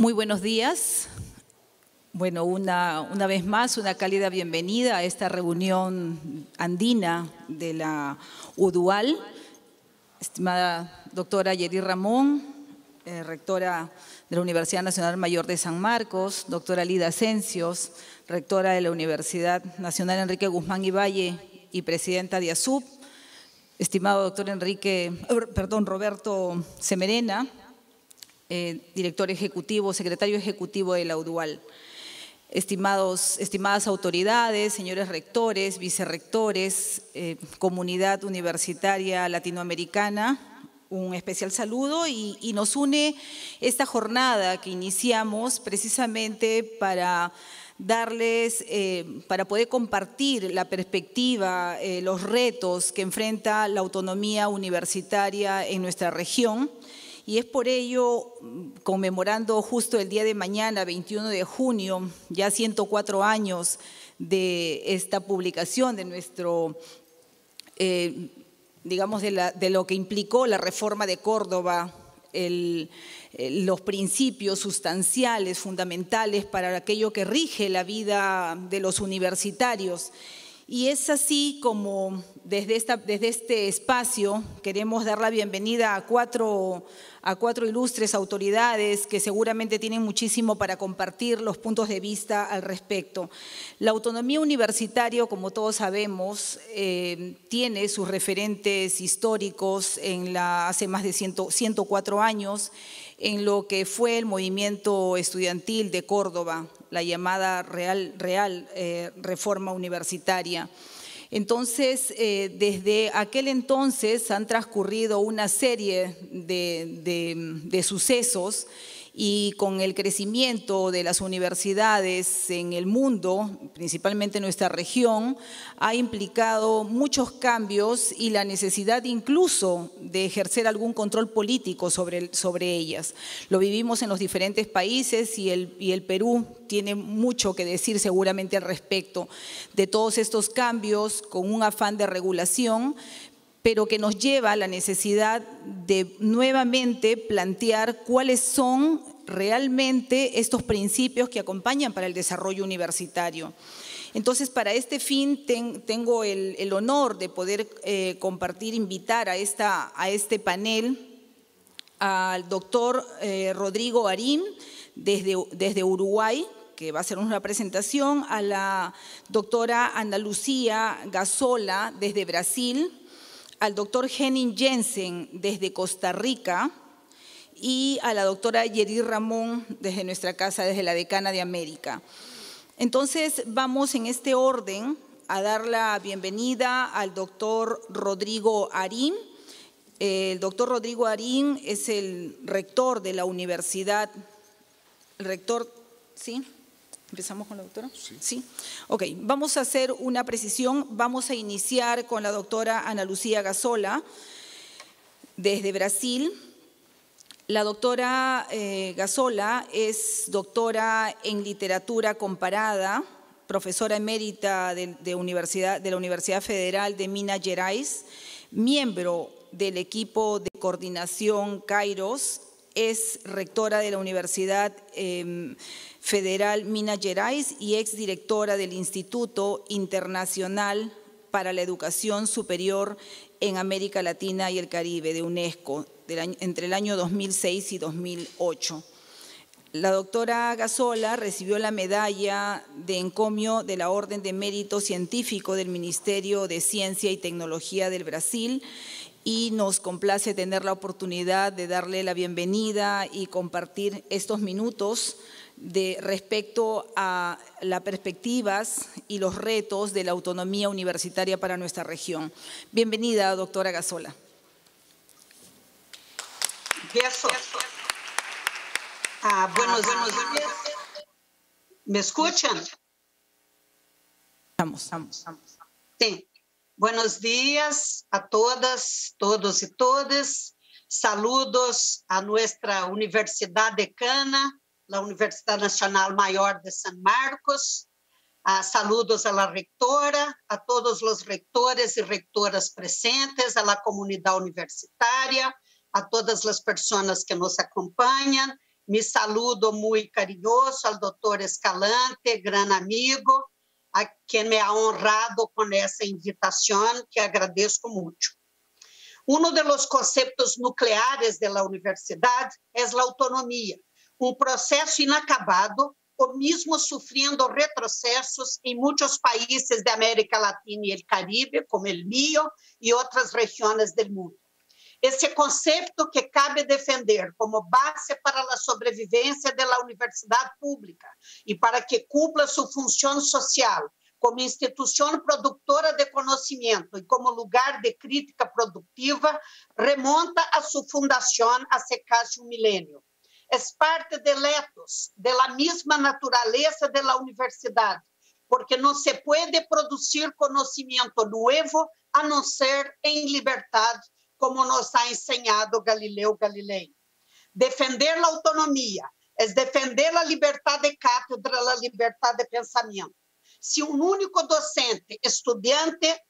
Muy buenos días. Bueno, una vez más, una cálida bienvenida a esta reunión andina de la UDUAL. Estimada doctora Yeri Ramón, rectora de la Universidad Nacional Mayor de San Marcos, doctora Lida Asencios, rectora de la Universidad Nacional Enrique Guzmán y Valle y presidenta de ASUP, estimado doctor Roberto Semerena, director ejecutivo, secretario ejecutivo de la UDUAL. Estimadas autoridades, señores rectores, vicerrectores, comunidad universitaria latinoamericana, un especial saludo y nos une esta jornada que iniciamos precisamente para darles, para poder compartir la perspectiva, los retos que enfrenta la autonomía universitaria en nuestra región. Y es por ello, conmemorando justo el día de mañana, 21 de junio, ya 104 años de esta publicación de nuestro, digamos, de lo que implicó la reforma de Córdoba, los principios sustanciales, fundamentales para aquello que rige la vida de los universitarios. Y es así como desde este espacio queremos dar la bienvenida a cuatro ilustres autoridades que seguramente tienen muchísimo para compartir los puntos de vista al respecto. La autonomía universitaria, como todos sabemos, tiene sus referentes históricos hace más de 104 años en lo que fue el movimiento estudiantil de Córdoba, la llamada reforma universitaria. Entonces, desde aquel entonces han transcurrido una serie de sucesos y con el crecimiento de las universidades en el mundo, principalmente en nuestra región, ha implicado muchos cambios y la necesidad incluso de ejercer algún control político sobre ellas. Lo vivimos en los diferentes países y el Perú tiene mucho que decir seguramente al respecto de todos estos cambios con un afán de regulación, pero que nos lleva a la necesidad de nuevamente plantear cuáles son realmente estos principios que acompañan para el desarrollo universitario. Entonces, para este fin tengo el honor de poder invitar a este panel al doctor Rodrigo Arim desde Uruguay, que va a hacer una presentación, a la doctora Ana Lucía Gazola desde Brasil, al doctor Henning Jensen desde Costa Rica y a la doctora Yeri Ramón desde nuestra casa, desde la Decana de América. Entonces vamos en este orden a dar la bienvenida al doctor Rodrigo Arim. El doctor Rodrigo Arim es el rector de la universidad. ¿El rector? ¿Sí? ¿Empezamos con la doctora? Sí. ¿Sí? Ok, vamos a hacer una precisión. Vamos a iniciar con la doctora Ana Lucía Gazola, desde Brasil. La doctora Gazola es doctora en literatura comparada, profesora emérita de la Universidad Federal de Minas Gerais, miembro del equipo de coordinación Kairos, es rectora de la Universidad Federal Minas Gerais y exdirectora del Instituto Internacional para la Educación Superior en América Latina y el Caribe de UNESCO entre el año 2006 y 2008. La doctora Gazola recibió la medalla de encomio de la Orden de Mérito Científico del Ministerio de Ciencia y Tecnología del Brasil y nos complace tener la oportunidad de darle la bienvenida y compartir estos minutos respecto a las perspectivas y los retos de la autonomía universitaria para nuestra región. Bienvenida, doctora Gazola. Buenos días. ¿Me escuchan? Estamos. Sí. Buenos días a todas, todos y todas. Saludos a nuestra Universidad Decana, la Universidad Nacional Mayor de San Marcos. Saludos a la rectora, a todos los rectores y rectoras presentes, a la comunidad universitaria, a todas las personas que nos acompañan Mi saludo muy cariñoso al doctor Escalante, gran amigo, a quien me ha honrado con esa invitación, que agradezco mucho. Uno de los conceptos nucleares de la universidad es la autonomía, un proceso inacabado o mismo sufriendo retrocesos en muchos países de América Latina y el Caribe, como el mío y otras regiones del mundo. Esse conceito que cabe defender como base para a sobrevivência da universidade pública e para que cumpra sua função social como instituição produtora de conhecimento e como lugar de crítica produtiva, remonta a sua fundação há quase um milênio. É parte de ethos, da mesma natureza da universidade, porque não se pode produzir conhecimento novo a não ser em liberdade, como nos ha enseñado Galileo Galilei. Defender a autonomia é defender a liberdade de cátedra, a liberdade de pensamento. Se um único docente, estudante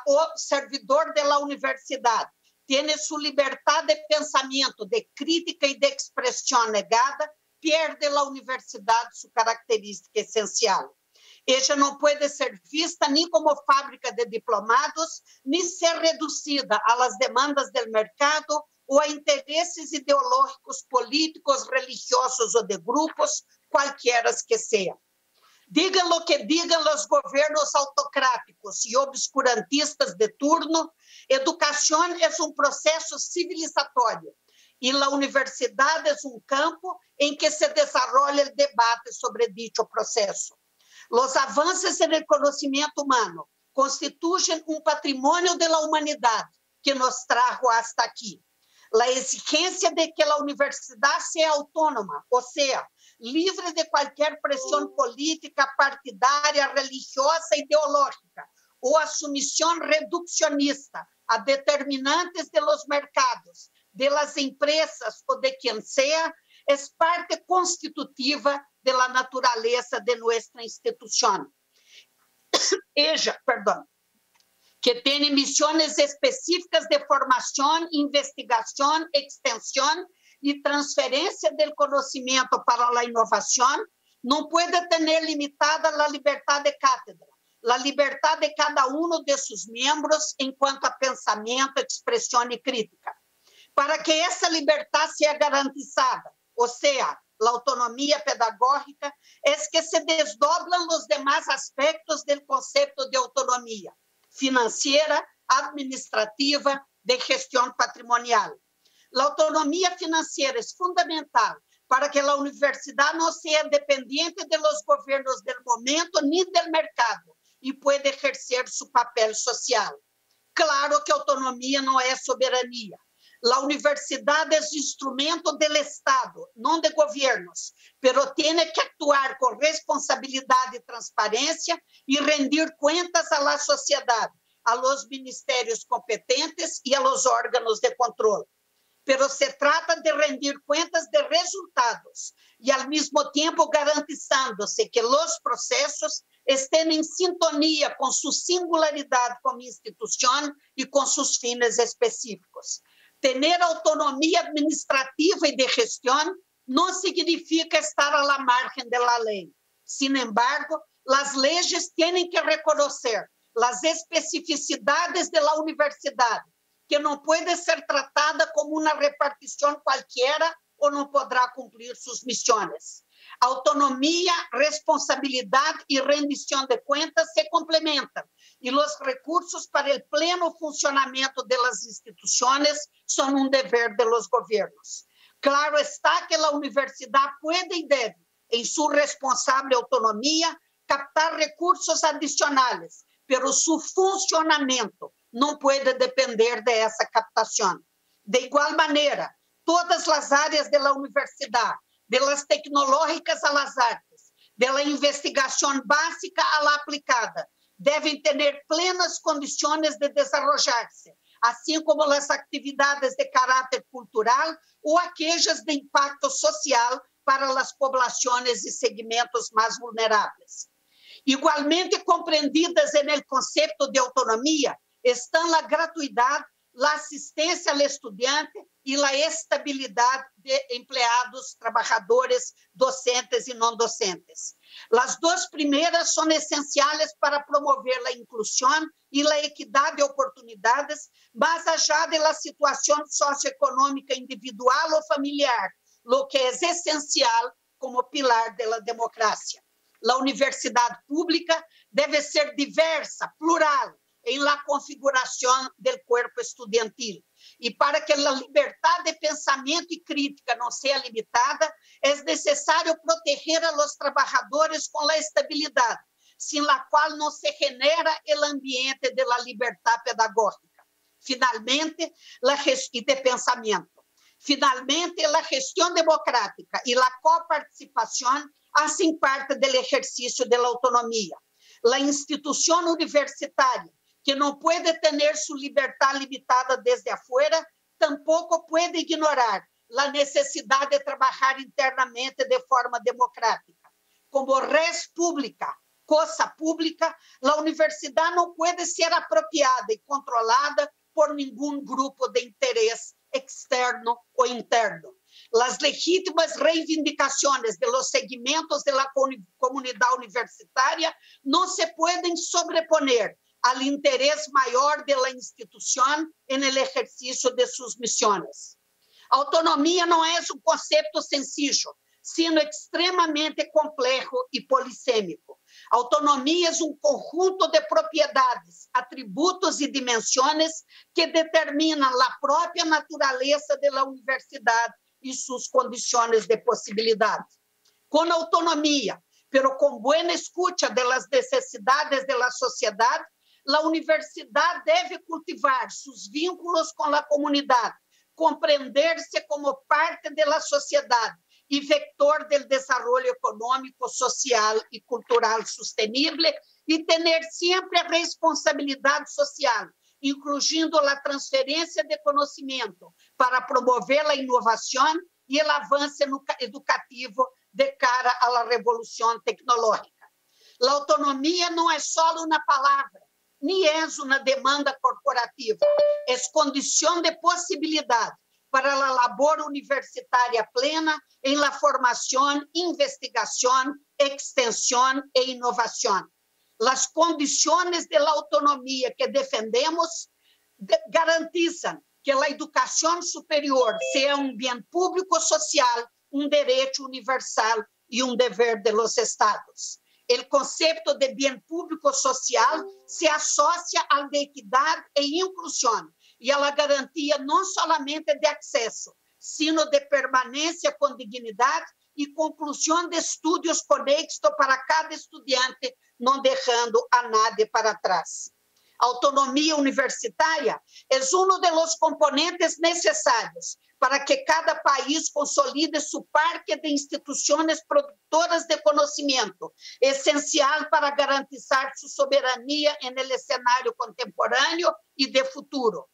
ou servidor da universidade tem sua liberdade de pensamento, de crítica e de expressão negada, perde a universidade sua característica essencial. Ella não pode ser vista nem como fábrica de diplomados, nem ser reduzida às demandas do mercado ou a interesses ideológicos, políticos, religiosos ou de grupos, quaisquer que sejam. Digam o que digam os governos autocráticos e obscurantistas de turno, educação é um processo civilizatório e a universidade é um campo em que se desenvolve o debate sobre dicho processo. Os avanços no conhecimento humano constituem patrimônio da humanidade que nos trajo hasta aqui. A exigência de que a universidade seja autônoma, ou seja, livre de qualquer pressão política, partidária, religiosa, ideológica, ou a submissão reducionista a determinantes de los mercados, de las empresas ou de quem seja, é parte constitutiva da natureza de nossa instituição. Que tem missões específicas de formação, investigação, extensão e transferência do conhecimento para a inovação, não pode ter limitada a liberdade de cátedra, a liberdade de cada um de seus membros enquanto a pensamento, expressão e crítica. Para que essa liberdade seja garantizada, ou seja, a autonomia pedagógica, é que se desdoblam os demais aspectos do conceito de autonomia financeira, administrativa, de gestão patrimonial. A autonomia financeira é fundamental para que a universidade não seja dependente dos governos do momento nem do mercado e pueda exercer seu papel social. Claro que autonomia não é soberania. A universidade é instrumento do Estado, não de governos, pero tiene que actuar com responsabilidade e transparência e rendir contas à sociedade, a los ministérios competentes e a los órgãos de controle. Pero se trata de rendir contas de resultados e, ao mesmo tempo, garantizando-se que os processos estejam em sintonia com sua singularidade como instituição e com seus fins específicos. Ter autonomia administrativa e de gestão não significa estar à margem da lei. Sin embargo, as leis têm que reconhecer as especificidades da universidade, que não pode ser tratada como uma repartição qualquer ou não poderá cumprir suas missões. Autonomia, responsabilidade e rendição de contas se complementam e os recursos para o pleno funcionamento das instituições são um dever de los governos. Claro está que a universidade pode e deve, em sua responsável autonomia, captar recursos adicionais, pero seu funcionamento não pode depender dessa captação. De igual maneira, todas as áreas da universidade, das tecnológicas às artes, da investigação básica à aplicada, devem ter plenas condições de desenvolver-se, assim como as atividades de caráter cultural ou aquelas de impacto social para as populações e segmentos mais vulneráveis. Igualmente compreendidas no conceito de autonomia estão a gratuidade, a assistência ao estudante e a estabilidade de empregados, trabalhadores, docentes e não docentes. As duas primeiras são essenciais para promover a inclusão e a equidade de oportunidades, mais allá da situação socioeconômica individual ou familiar, o que é essencial como pilar da democracia. A universidade pública deve ser diversa, plural, em la configuração do corpo estudantil. E para que a liberdade de pensamento e crítica não seja limitada, é necessário proteger a los trabalhadores com a estabilidade, sem la qual não se genera o ambiente de la liberdade pedagógica. Finalmente, e de pensamento. Finalmente, a gestão democrática e a coparticipação fazem parte do exercício da autonomia. A instituição universitária, que não pode ter sua liberdade limitada desde afuera, tampouco pode ignorar a necessidade de trabalhar internamente de forma democrática. Como res pública, cosa pública, a universidade não pode ser apropriada e controlada por nenhum grupo de interesse externo ou interno. As legítimas reivindicações de los segmentos de la comunidade universitária não se podem sobreponer al interesse maior da instituição en el exercício de suas missões. Autonomia não é um conceito sencillo, sino extremamente complexo e polissêmico. Autonomia é um conjunto de propriedades, atributos e dimensões que determinam a própria natureza da universidade e suas condições de possibilidade. Com autonomia, pero com boa escuta das necessidades da sociedade, a universidade deve cultivar seus vínculos com a comunidade, compreender-se como parte da sociedade e vector do desenvolvimento econômico, social e cultural sustentável e ter sempre a responsabilidade social, incluindo a transferência de conhecimento para promover a inovação e o avanço educativo de cara à revolução tecnológica. A autonomia não é só uma palavra, nem é uma demanda corporativa, é condição de possibilidade para a labor universitária plena em la formação, investigação, extensão e inovação. As condições de la autonomia que defendemos garantizam que a educação superior seja um bem público social, um direito universal e um dever de los estados. O conceito de bem público social se associa à de equidade e inclusão e à garantia não somente de acesso, sino de permanência com dignidade e conclusão de estudos conexos para cada estudante, não deixando a nadie para trás. A autonomia universitária é um dos componentes necessários para que cada país consolide seu parque de instituições produtoras de conhecimento, essencial para garantizar sua soberania no cenário contemporâneo e de futuro.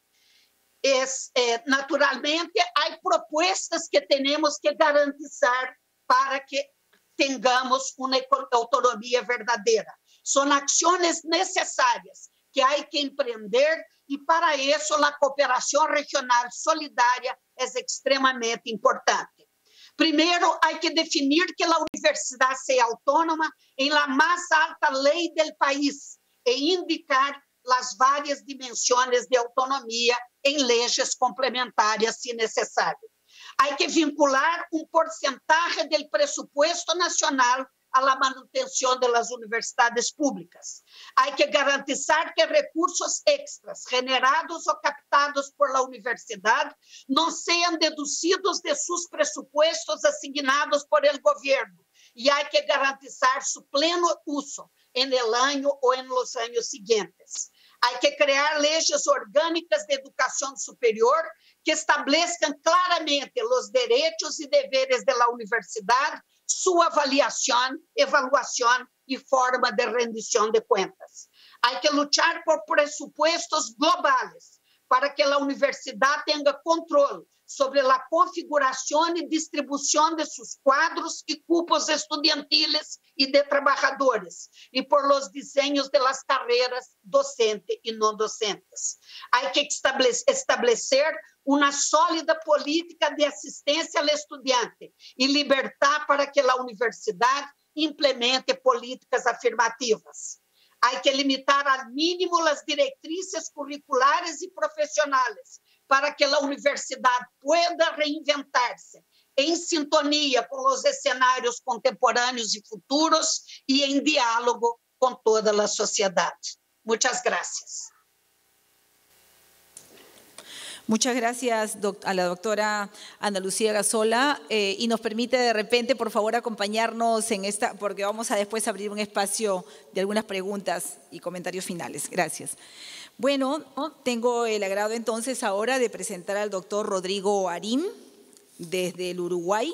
Naturalmente, há propostas que temos que garantizar para que tenhamos uma autonomia verdadeira. São ações necessárias que há que empreender e, para isso, a cooperação regional solidária é extremamente importante. Primeiro, há que definir que a universidade seja autônoma em la mais alta lei do país e indicar as várias dimensões de autonomia em leis complementares, se necessário. Há que vincular um porcentaje do presupuesto nacional à manutenção das universidades públicas. Há que garantizar que recursos extras generados ou captados por la universidade não sejam deduzidos de seus pressupostos assignados por el governo e há que garantizar seu pleno uso en el año ou en los años seguintes. Há que criar leis orgânicas de educação superior que estabeleçam claramente os direitos e deveres da universidade, sua avaliação, evaluação e forma de rendição de contas. Há que lutar por pressupostos globais para que a universidade tenha controle sobre a configuração e distribuição de seus quadros e cupos estudiantiles e de trabalhadores, e por los desenhos de las carreiras docente e não docentes. Há que estabelecer uma sólida política de assistência ao estudante e libertar para que a universidade implemente políticas afirmativas. Há que limitar al mínimo as diretrizes curriculares e profissionais para que a universidade pueda reinventar-se em sintonia com os cenários contemporâneos e futuros e em diálogo com toda a sociedade. Muitas gracias. Muchas gracias a la doctora Ana Lucía Gazola y nos permite de repente, por favor, acompañarnos en esta, porque vamos a después abrir un espacio de algunas preguntas y comentarios finales. Gracias. Bueno, tengo el agrado entonces ahora de presentar al doctor Rodrigo Arín desde el Uruguay.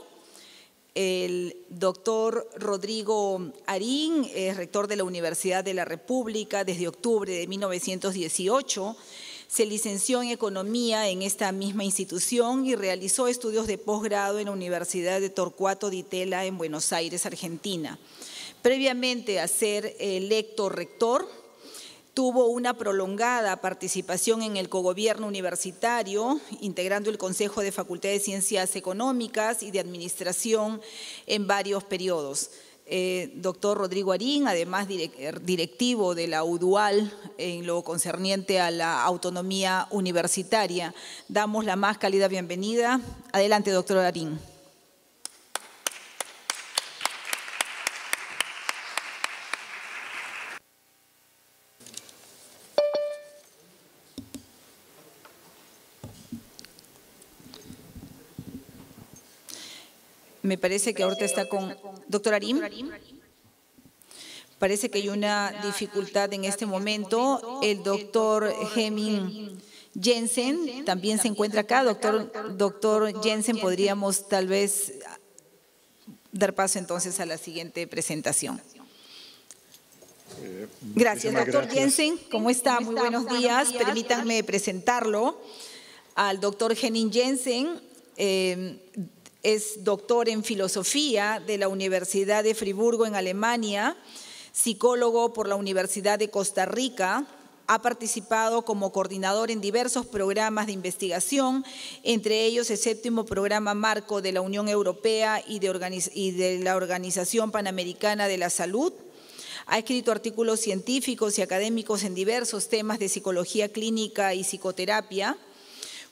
El doctor Rodrigo Arín es rector de la Universidad de la República desde octubre de 1918. Se licenció en Economía en esta misma institución y realizó estudios de posgrado en la Universidad de Torcuato Di Tella en Buenos Aires, Argentina. Previamente a ser electo rector, tuvo una prolongada participación en el cogobierno universitario, integrando el Consejo de Facultad de Ciencias Económicas y de Administración en varios periodos. Doctor Rodrigo Arín, además directivo de la UDUAL en lo concerniente a la autonomía universitaria. Damos la más cálida bienvenida. Adelante, doctor Arín. Me parece que ahorita está con… Doctor Arín. Parece que hay una dificultad en este momento. El doctor Henning Jensen también se encuentra acá. Doctor Jensen, podríamos tal vez dar paso entonces a la siguiente presentación. Gracias, doctor Jensen. ¿Cómo está? Muy buenos días. Permítanme presentarlo al doctor Henning Jensen. Es doctor en filosofía de la Universidad de Friburgo en Alemania, psicólogo por la Universidad de Costa Rica, ha participado como coordinador en diversos programas de investigación, entre ellos el 7º Programa Marco de la Unión Europea y de la Organización Panamericana de la Salud. Ha escrito artículos científicos y académicos en diversos temas de psicología clínica y psicoterapia.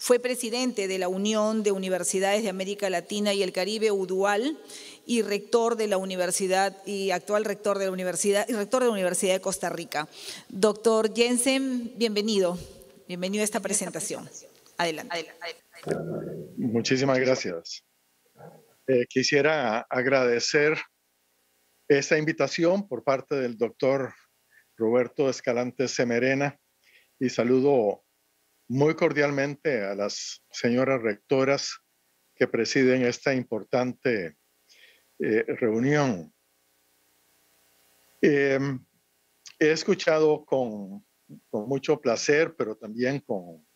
Fue presidente de la Unión de Universidades de América Latina y el Caribe, UDUAL, y rector de la universidad y actual rector de la universidad de Costa Rica. Doctor Jensen, bienvenido. Bienvenido a esta presentación. Adelante. Muchísimas gracias. Quisiera agradecer esta invitación por parte del doctor Roberto Escalante Semerena y saludo muy cordialmente a las señoras rectoras que presiden esta importante reunión. He escuchado con mucho placer, pero también con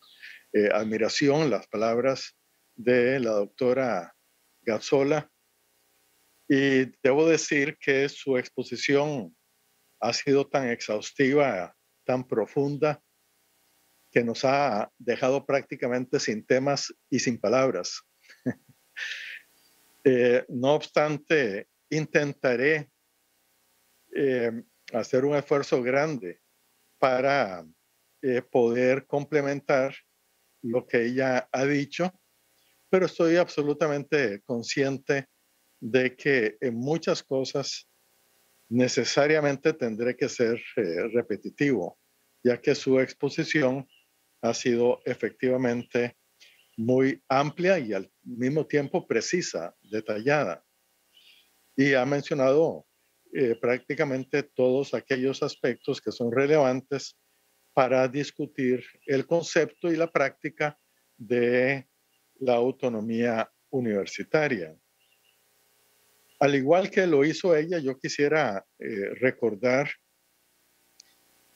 admiración las palabras de la doctora Gazola y debo decir que su exposición ha sido tan exhaustiva, tan profunda, que nos ha dejado prácticamente sin temas y sin palabras. No obstante, intentaré hacer un esfuerzo grande para poder complementar lo que ella ha dicho, pero estoy absolutamente consciente de que en muchas cosas necesariamente tendré que ser repetitivo, ya que su exposición ha sido efectivamente muy amplia y al mismo tiempo precisa, detallada. Y ha mencionado prácticamente todos aquellos aspectos que son relevantes para discutir el concepto y la práctica de la autonomía universitaria. Al igual que lo hizo ella, yo quisiera recordar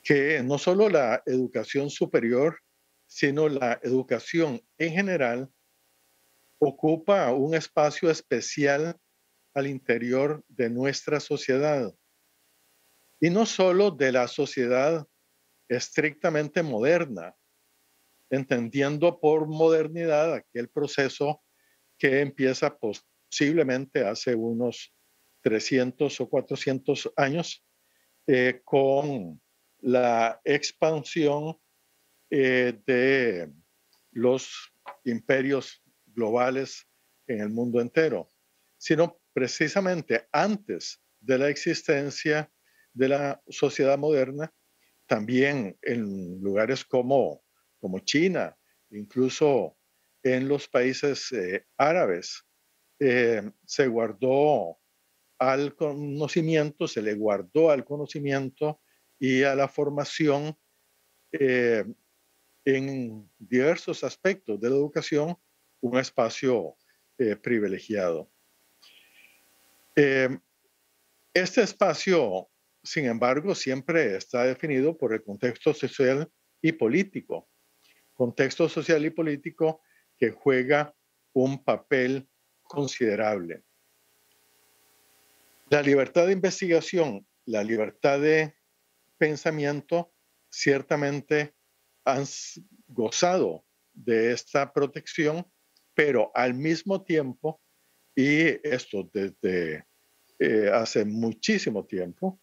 que no solo la educación superior sino la educación en general ocupa un espacio especial al interior de nuestra sociedad. Y no solo de la sociedad estrictamente moderna, entendiendo por modernidad aquel proceso que empieza posiblemente hace unos 300 o 400 años con la expansión de los imperios globales en el mundo entero, sino precisamente antes de la existencia de la sociedad moderna, también en lugares como China, incluso en los países árabes, se guardó al conocimiento, se le guardó al conocimiento y a la formación en diversos aspectos de la educación un espacio privilegiado. Este espacio, sin embargo, siempre está definido por el contexto social y político. Contexto social y político que juega un papel considerable. La libertad de investigación, la libertad de pensamiento, ciertamente han gozado de esta protección, pero al mismo tiempo, y esto desde hace muchísimo tiempo,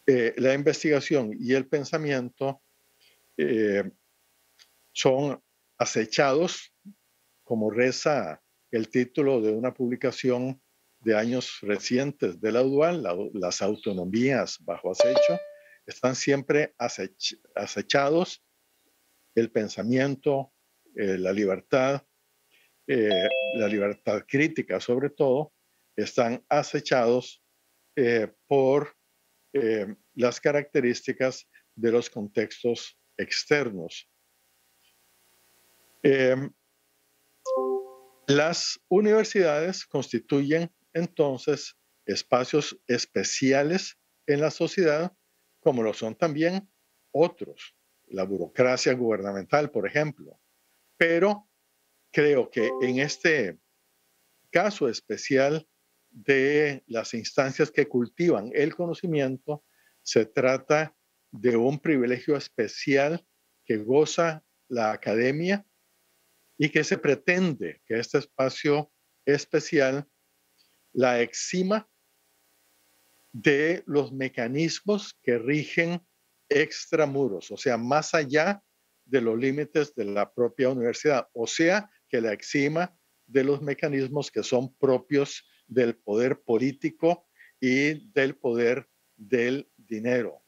la investigación y el pensamiento son acechados, como reza el título de una publicación de años recientes de la UDUAL, las autonomías bajo acecho, están siempre acechados, el pensamiento, la libertad crítica sobre todo, están acechados por las características de los contextos externos. Las universidades constituyen entonces espacios especiales en la sociedad, como lo son también otros, la burocracia gubernamental, por ejemplo. Pero creo que en este caso especial de las instancias que cultivan el conocimiento, se trata de un privilegio especial que goza la academia y que se pretende que este espacio especial la exima de los mecanismos que rigen extramuros, o sea, más allá de los límites de la propia universidad, o sea, que la exima de los mecanismos que son propios del poder político y del poder del dinero,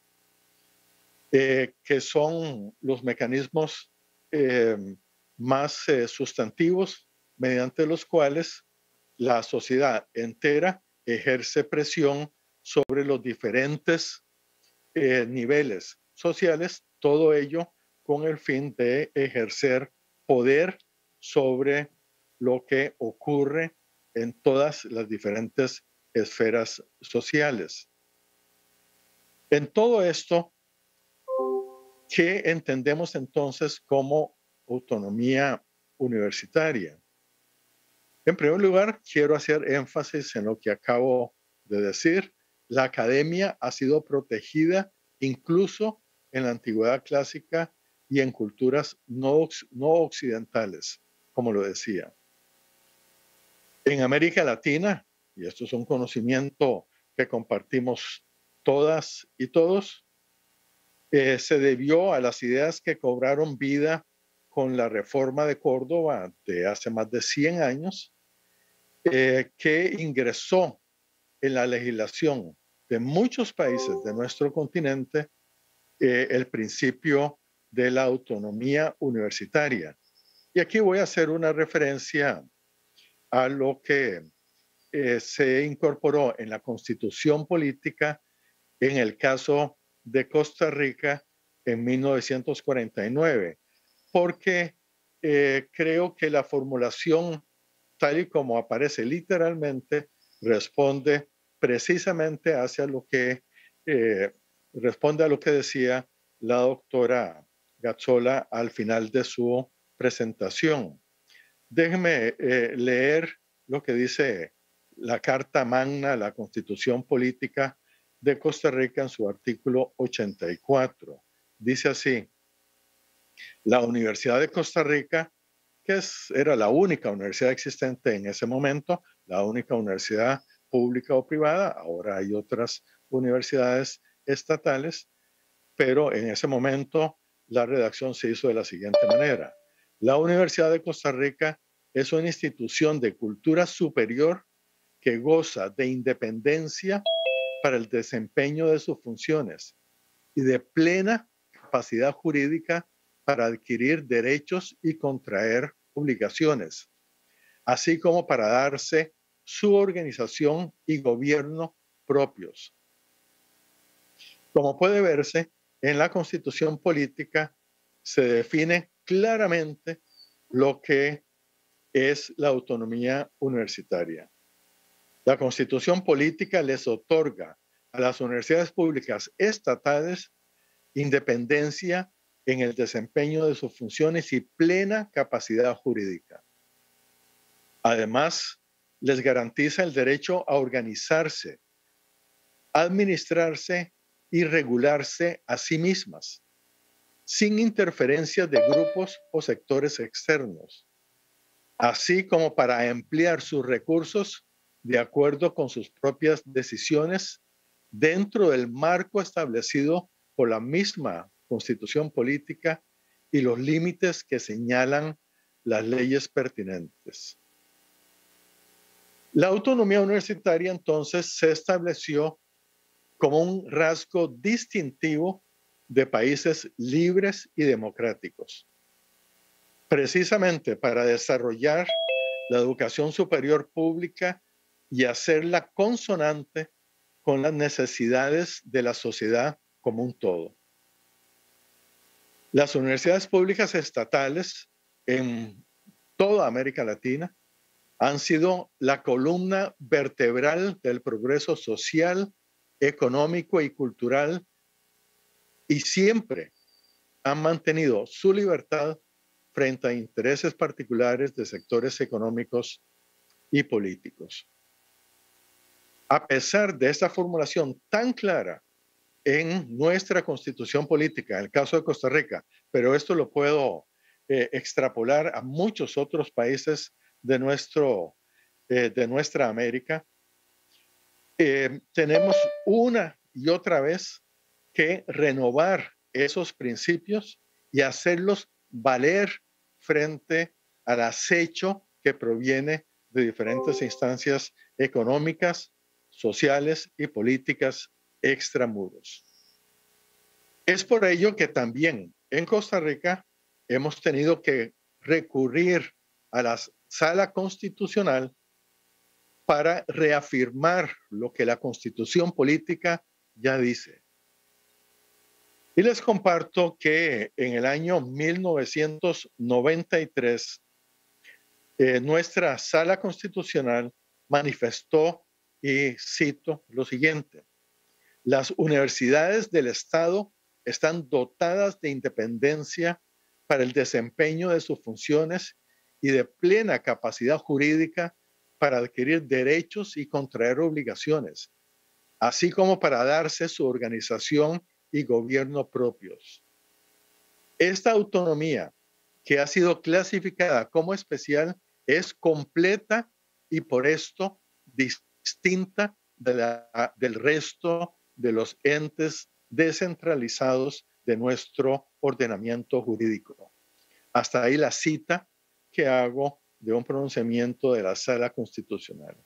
que son los mecanismos más sustantivos mediante los cuales la sociedad entera ejerce presión sobre los diferentes niveles sociales, todo ello con el fin de ejercer poder sobre lo que ocurre en todas las diferentes esferas sociales. En todo esto, ¿qué entendemos entonces como autonomía universitaria? En primer lugar, quiero hacer énfasis en lo que acabo de decir. La academia ha sido protegida incluso en la antigüedad clásica y en culturas no occidentales, como lo decía. En América Latina, y esto es un conocimiento que compartimos todas y todos, se debió a las ideas que cobraron vida con la reforma de Córdoba de hace más de 100 años, que ingresó en la legislación de muchos países de nuestro continente el principio de la autonomía universitaria. Y aquí voy a hacer una referencia a lo que se incorporó en la Constitución Política en el caso de Costa Rica en 1949, porque creo que la formulación, tal y como aparece literalmente, responde precisamente hacia lo que responde a lo que decía la doctora Gazzola al final de su presentación. Déjeme leer lo que dice la Carta Magna, la Constitución Política de Costa Rica en su artículo 84. Dice así: la Universidad de Costa Rica, que era la única universidad existente en ese momento, la única universidad pública o privada, ahora hay otras universidades estatales, pero en ese momento la redacción se hizo de la siguiente manera: la Universidad de Costa Rica es una institución de cultura superior que goza de independencia para el desempeño de sus funciones y de plena capacidad jurídica para adquirir derechos y contraer obligaciones, así como para darse su organización y gobierno propios. Como puede verse, en la Constitución Política se define claramente lo que es la autonomía universitaria. La Constitución Política les otorga a las universidades públicas estatales independencia en el desempeño de sus funciones y plena capacidad jurídica. Además, les garantiza el derecho a organizarse, administrarse y regularse a sí mismas, sin interferencias de grupos o sectores externos, así como para emplear sus recursos de acuerdo con sus propias decisiones dentro del marco establecido por la misma Constitución Política y los límites que señalan las leyes pertinentes. La autonomía universitaria entonces se estableció como un rasgo distintivo de países libres y democráticos, precisamente para desarrollar la educación superior pública y hacerla consonante con las necesidades de la sociedad como un todo. Las universidades públicas estatales en toda América Latina han sido la columna vertebral del progreso social, económico y cultural, y siempre han mantenido su libertad frente a intereses particulares de sectores económicos y políticos. A pesar de esta formulación tan clara en nuestra Constitución Política, en el caso de Costa Rica, pero esto lo puedo extrapolar a muchos otros países de nuestra América, tenemos una y otra vez que renovar esos principios y hacerlos valer frente al acecho que proviene de diferentes instancias económicas, sociales y políticas extramuros. Es por ello que también en Costa Rica hemos tenido que recurrir a la Sala Constitucional para reafirmar lo que la Constitución Política ya dice. Y les comparto que en el año 1993, nuestra Sala Constitucional manifestó, y cito lo siguiente: las universidades del Estado están dotadas de independencia para el desempeño de sus funciones y de plena capacidad jurídica para adquirir derechos y contraer obligaciones, así como para darse su organización y gobierno propios. Esta autonomía, que ha sido clasificada como especial, es completa y por esto distinta del resto de los entes descentralizados de nuestro ordenamiento jurídico. Hasta ahí la cita que hago de un pronunciamiento de la Sala Constitucional.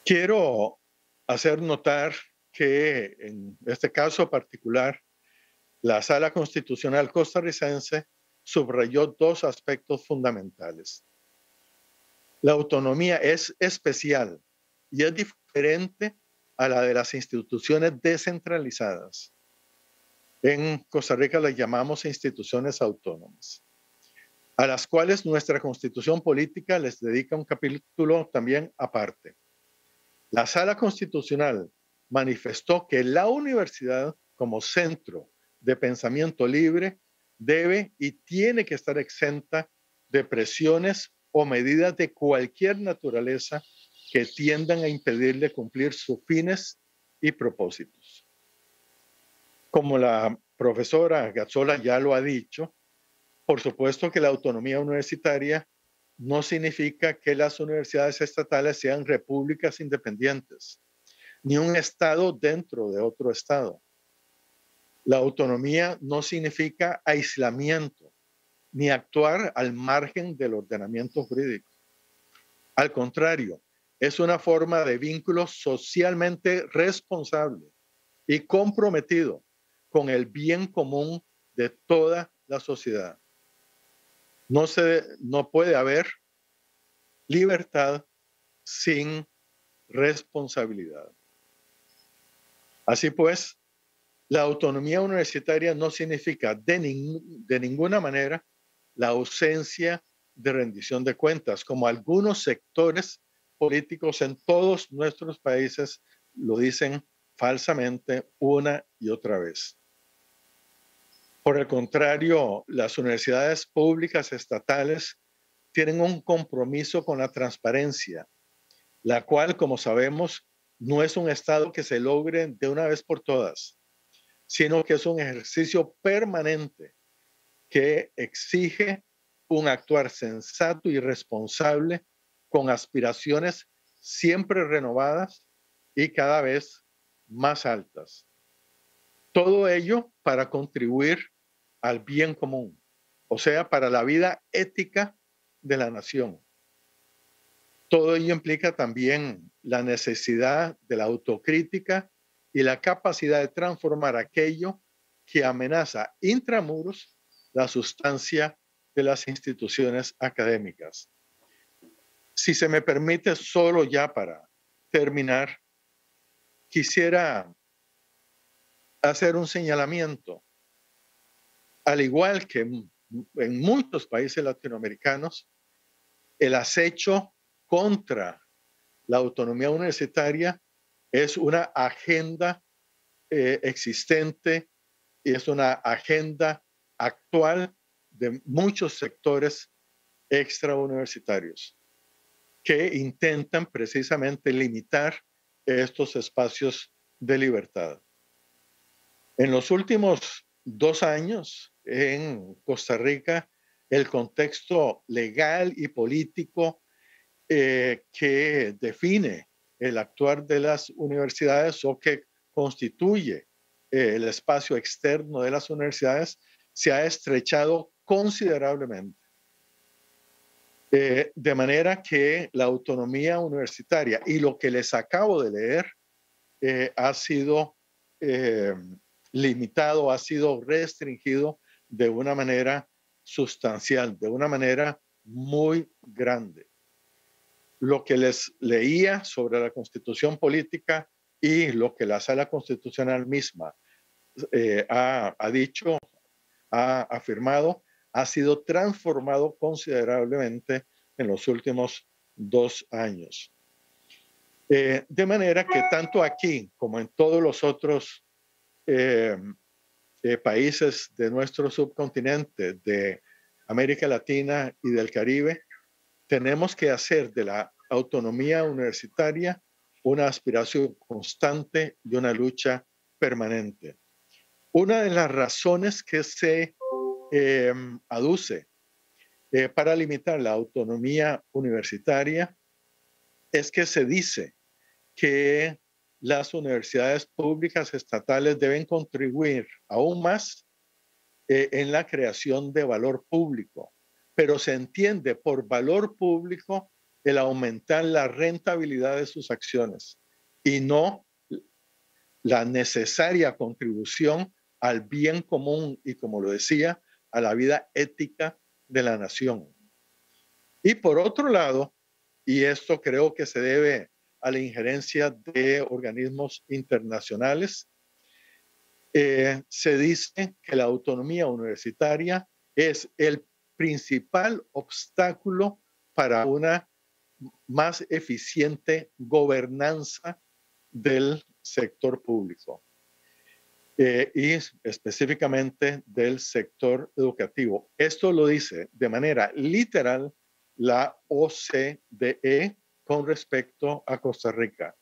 Quiero hacer notar que en este caso particular, la Sala Constitucional costarricense subrayó dos aspectos fundamentales. La autonomía es especial y es diferente a la de las instituciones descentralizadas. En Costa Rica las llamamos instituciones autónomas, a las cuales nuestra Constitución Política les dedica un capítulo también aparte. La Sala Constitucional manifestó que la universidad, como centro de pensamiento libre debe y tiene que estar exenta de presiones o medidas de cualquier naturaleza que tiendan a impedirle cumplir sus fines y propósitos. Como la profesora Gazzola ya lo ha dicho, por supuesto que la autonomía universitaria no significa que las universidades estatales sean repúblicas independientes, ni un estado dentro de otro estado. La autonomía no significa aislamiento, ni actuar al margen del ordenamiento jurídico. Al contrario, es una forma de vínculo socialmente responsable y comprometido con el bien común de toda la sociedad. No puede haber libertad sin responsabilidad. Así pues, la autonomía universitaria no significa de ninguna manera la ausencia de rendición de cuentas, como algunos sectores políticos en todos nuestros países lo dicen falsamente una y otra vez. Por el contrario, las universidades públicas estatales tienen un compromiso con la transparencia, la cual, como sabemos, no es un estado que se logre de una vez por todas, sino que es un ejercicio permanente que exige un actuar sensato y responsable con aspiraciones siempre renovadas y cada vez más altas. Todo ello para contribuir al bien común, o sea, para la vida ética de la nación. Todo ello implica también la necesidad de la autocrítica y la capacidad de transformar aquello que amenaza intramuros la sustancia de las instituciones académicas. Si se me permite, solo ya para terminar, quisiera hacer un señalamiento. Al igual que en muchos países latinoamericanos, el acecho contra la autonomía universitaria es una agenda existente y es una agenda actual de muchos sectores extrauniversitarios que intentan precisamente limitar estos espacios de libertad. En los últimos 2 años en Costa Rica, el contexto legal y político que define el actuar de las universidades o que constituye el espacio externo de las universidades se ha estrechado considerablemente. De manera que la autonomía universitaria y lo que les acabo de leer ha sido limitado, ha sido restringido de una manera sustancial, de una manera muy grande. Lo que les leía sobre la Constitución política y lo que la Sala Constitucional misma ha dicho, ha afirmado, ha sido transformado considerablemente en los últimos 2 años. De manera que tanto aquí como en todos los otros países de nuestro subcontinente, de América Latina y del Caribe, tenemos que hacer de la autonomía universitaria una aspiración constante y una lucha permanente. Una de las razones que se aduce para limitar la autonomía universitaria es que se dice que las universidades públicas estatales deben contribuir aún más en la creación de valor público, pero se entiende por valor público el aumentar la rentabilidad de sus acciones y no la necesaria contribución al bien común y, como lo decía, a la vida ética de la nación. Y por otro lado, y esto creo que se debe a la injerencia de organismos internacionales, se dice que la autonomía universitaria es el principal obstáculo para una más eficiente gobernanza del sector público. y específicamente del sector educativo. Esto lo dice de manera literal la OCDE con respecto a Costa Rica.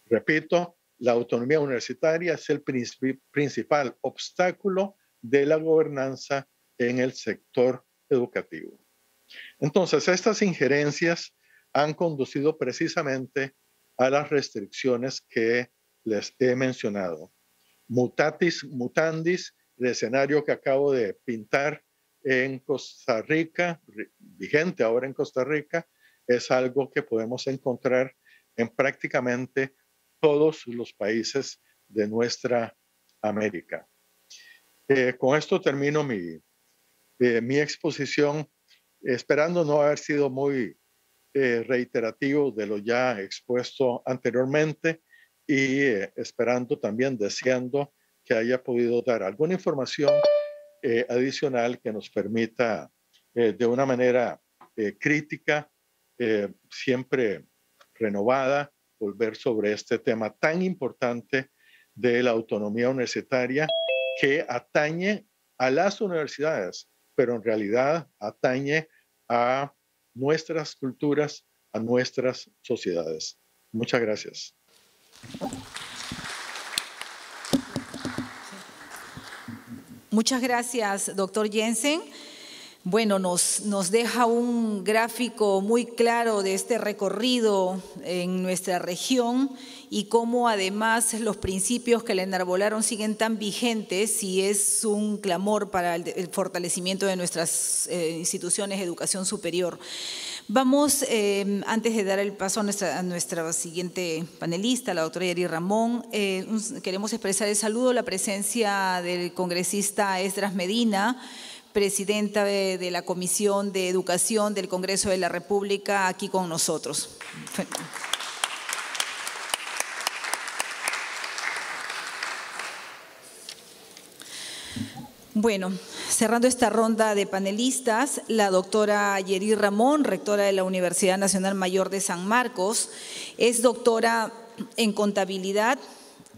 Repito, la autonomía universitaria es el principal obstáculo de la gobernanza en el sector educativo. Entonces, estas injerencias han conducido precisamente a las restricciones que les he mencionado. Mutatis mutandis, el escenario que acabo de pintar en Costa Rica, vigente ahora en Costa Rica, es algo que podemos encontrar en prácticamente todos los países de nuestra América. Con esto termino mi exposición, esperando no haber sido muy reiterativo de lo ya expuesto anteriormente y esperando también, deseando que haya podido dar alguna información adicional que nos permita de una manera crítica, siempre renovada, volver sobre este tema tan importante de la autonomía universitaria que atañe a las universidades, pero en realidad atañe a nuestras culturas, a nuestras sociedades. Muchas gracias. Muchas gracias, doctor Jensen. Bueno, nos deja un gráfico muy claro de este recorrido en nuestra región y cómo además los principios que le enarbolaron siguen tan vigentes y es un clamor para el fortalecimiento de nuestras instituciones de educación superior. Vamos, antes de dar el paso a nuestra siguiente panelista, la doctora Yeri Ramón, queremos expresar el saludo a la presencia del congresista Esdras Medina, presidenta de la Comisión de Educación del Congreso de la República, aquí con nosotros. Bueno, cerrando esta ronda de panelistas, la doctora Yeri Ramón, rectora de la Universidad Nacional Mayor de San Marcos, es doctora en contabilidad,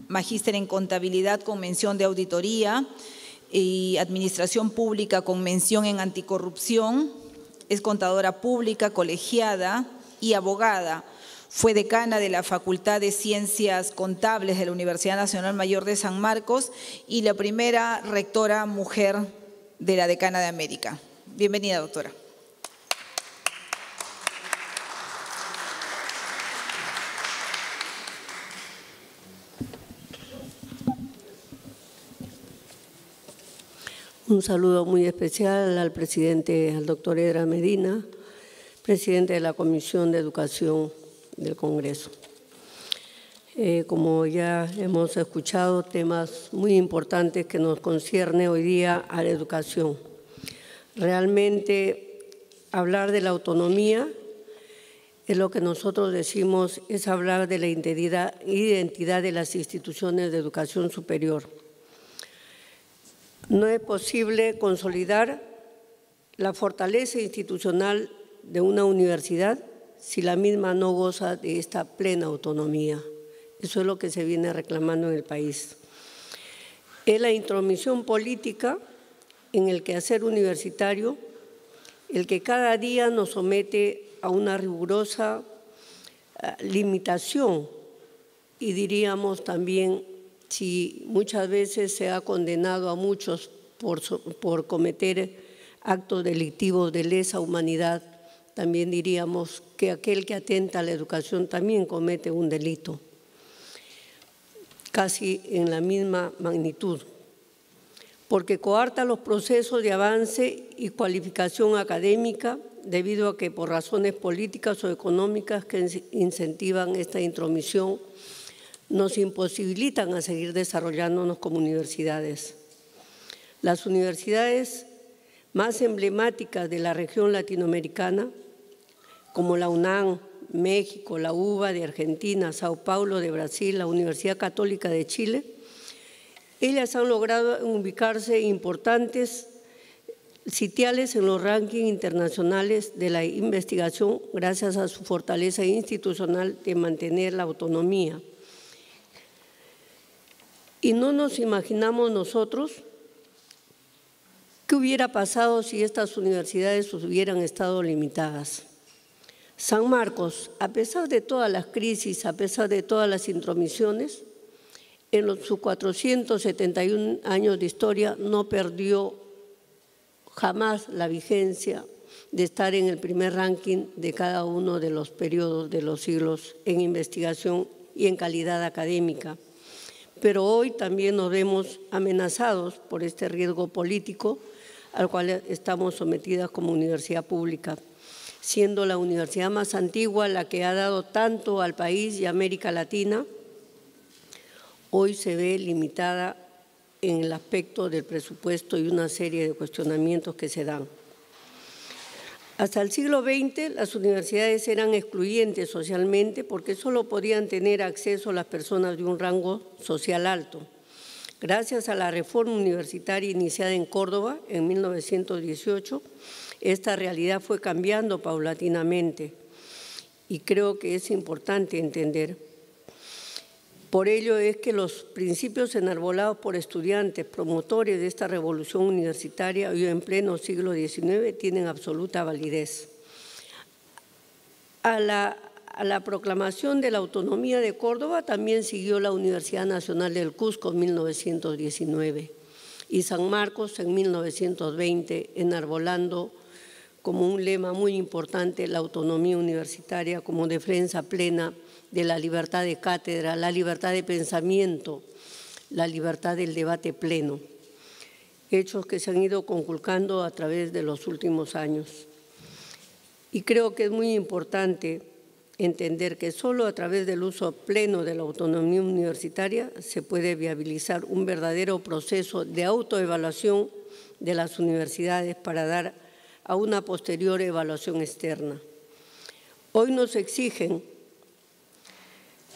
magíster en contabilidad con mención de auditoría y administración pública con mención en anticorrupción, es contadora pública, colegiada y abogada. Fue decana de la Facultad de Ciencias Contables de la Universidad Nacional Mayor de San Marcos y la primera rectora mujer de la Decana de América. Bienvenida, doctora. Un saludo muy especial al presidente, al doctor Esdras Medina, presidente de la Comisión de Educación del Congreso. Como ya hemos escuchado, temas muy importantes que nos concierne hoy día a la educación. Realmente hablar de la autonomía es lo que nosotros decimos, es hablar de la identidad de las instituciones de educación superior. No es posible consolidar la fortaleza institucional de una universidad si la misma no goza de esta plena autonomía. Eso es lo que se viene reclamando en el país. Es la intromisión política en el quehacer universitario el que cada día nos somete a una rigurosa limitación y diríamos también, si muchas veces se ha condenado a muchos por cometer actos delictivos de lesa humanidad, también diríamos que aquel que atenta a la educación también comete un delito, casi en la misma magnitud, porque coarta los procesos de avance y cualificación académica debido a que por razones políticas o económicas que incentivan esta intromisión nos imposibilitan a seguir desarrollándonos como universidades. Las universidades más emblemáticas de la región latinoamericana, como la UNAM, México, la UBA de Argentina, Sao Paulo de Brasil, la Universidad Católica de Chile, ellas han logrado ubicarse importantes sitiales en los rankings internacionales de la investigación gracias a su fortaleza institucional de mantener la autonomía. Y no nos imaginamos nosotros qué hubiera pasado si estas universidades hubieran estado limitadas. San Marcos, a pesar de todas las crisis, a pesar de todas las intromisiones, en sus 471 años de historia no perdió jamás la vigencia de estar en el primer ranking de cada uno de los periodos de los siglos en investigación y en calidad académica. Pero hoy también nos vemos amenazados por este riesgo político al cual estamos sometidas como universidad pública, siendo la universidad más antigua, la que ha dado tanto al país y a América Latina, hoy se ve limitada en el aspecto del presupuesto y una serie de cuestionamientos que se dan. Hasta el siglo XX las universidades eran excluyentes socialmente porque solo podían tener acceso las personas de un rango social alto. Gracias a la reforma universitaria iniciada en Córdoba en 1918, esta realidad fue cambiando paulatinamente y creo que es importante entender. Por ello es que los principios enarbolados por estudiantes, promotores de esta revolución universitaria hoy en pleno siglo XIX tienen absoluta validez. A la proclamación de la autonomía de Córdoba también siguió la Universidad Nacional del Cusco en 1919 y San Marcos en 1920, enarbolando como un lema muy importante la autonomía universitaria como defensa plena de la libertad de cátedra, la libertad de pensamiento, la libertad del debate pleno, hechos que se han ido conculcando a través de los últimos años. Y creo que es muy importante entender que solo a través del uso pleno de la autonomía universitaria se puede viabilizar un verdadero proceso de autoevaluación de las universidades para dar a una posterior evaluación externa. Hoy nos exigen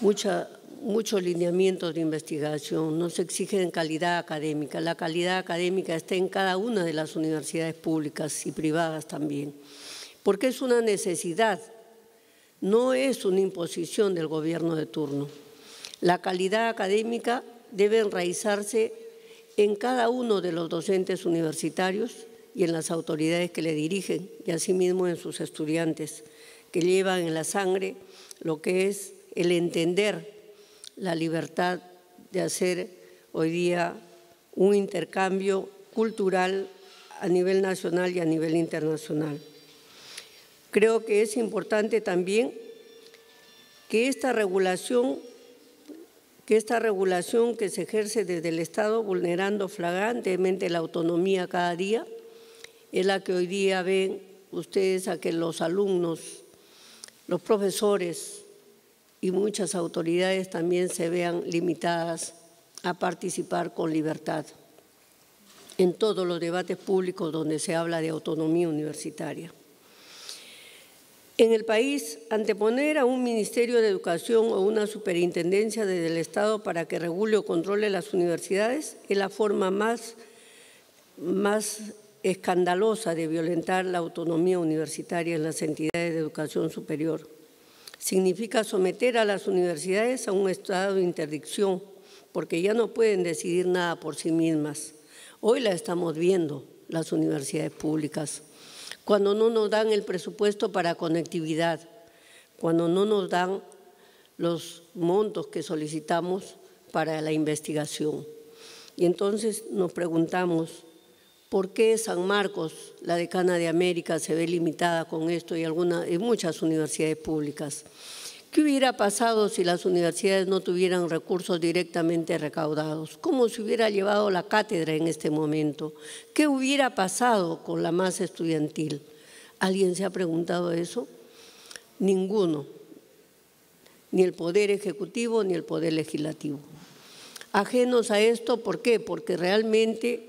muchos lineamientos de investigación, nos exigen calidad académica. La calidad académica está en cada una de las universidades públicas y privadas también, porque es una necesidad, no es una imposición del gobierno de turno. La calidad académica debe enraizarse en cada uno de los docentes universitarios y en las autoridades que le dirigen y asimismo en sus estudiantes, que llevan en la sangre lo que es el entender la libertad de hacer hoy día un intercambio cultural a nivel nacional y a nivel internacional. Creo que es importante también que esta regulación que se ejerce desde el Estado, vulnerando flagrantemente la autonomía cada día, es la que hoy día ven ustedes a que los alumnos, los profesores y muchas autoridades también se vean limitadas a participar con libertad en todos los debates públicos donde se habla de autonomía universitaria. En el país, anteponer a un Ministerio de Educación o una superintendencia desde el Estado para que regule o controle las universidades es la forma más escandalosa de violentar la autonomía universitaria en las entidades de educación superior. Significa someter a las universidades a un estado de interdicción, porque ya no pueden decidir nada por sí mismas. Hoy la estamos viendo, las universidades públicas, cuando no nos dan el presupuesto para conectividad, cuando no nos dan los montos que solicitamos para la investigación. Y entonces nos preguntamos, ¿por qué San Marcos, la decana de América, se ve limitada con esto y muchas universidades públicas? ¿Qué hubiera pasado si las universidades no tuvieran recursos directamente recaudados? ¿Cómo se hubiera llevado la cátedra en este momento? ¿Qué hubiera pasado con la masa estudiantil? ¿Alguien se ha preguntado eso? Ninguno, ni el Poder Ejecutivo ni el Poder Legislativo. Ajenos a esto, ¿por qué? Porque realmente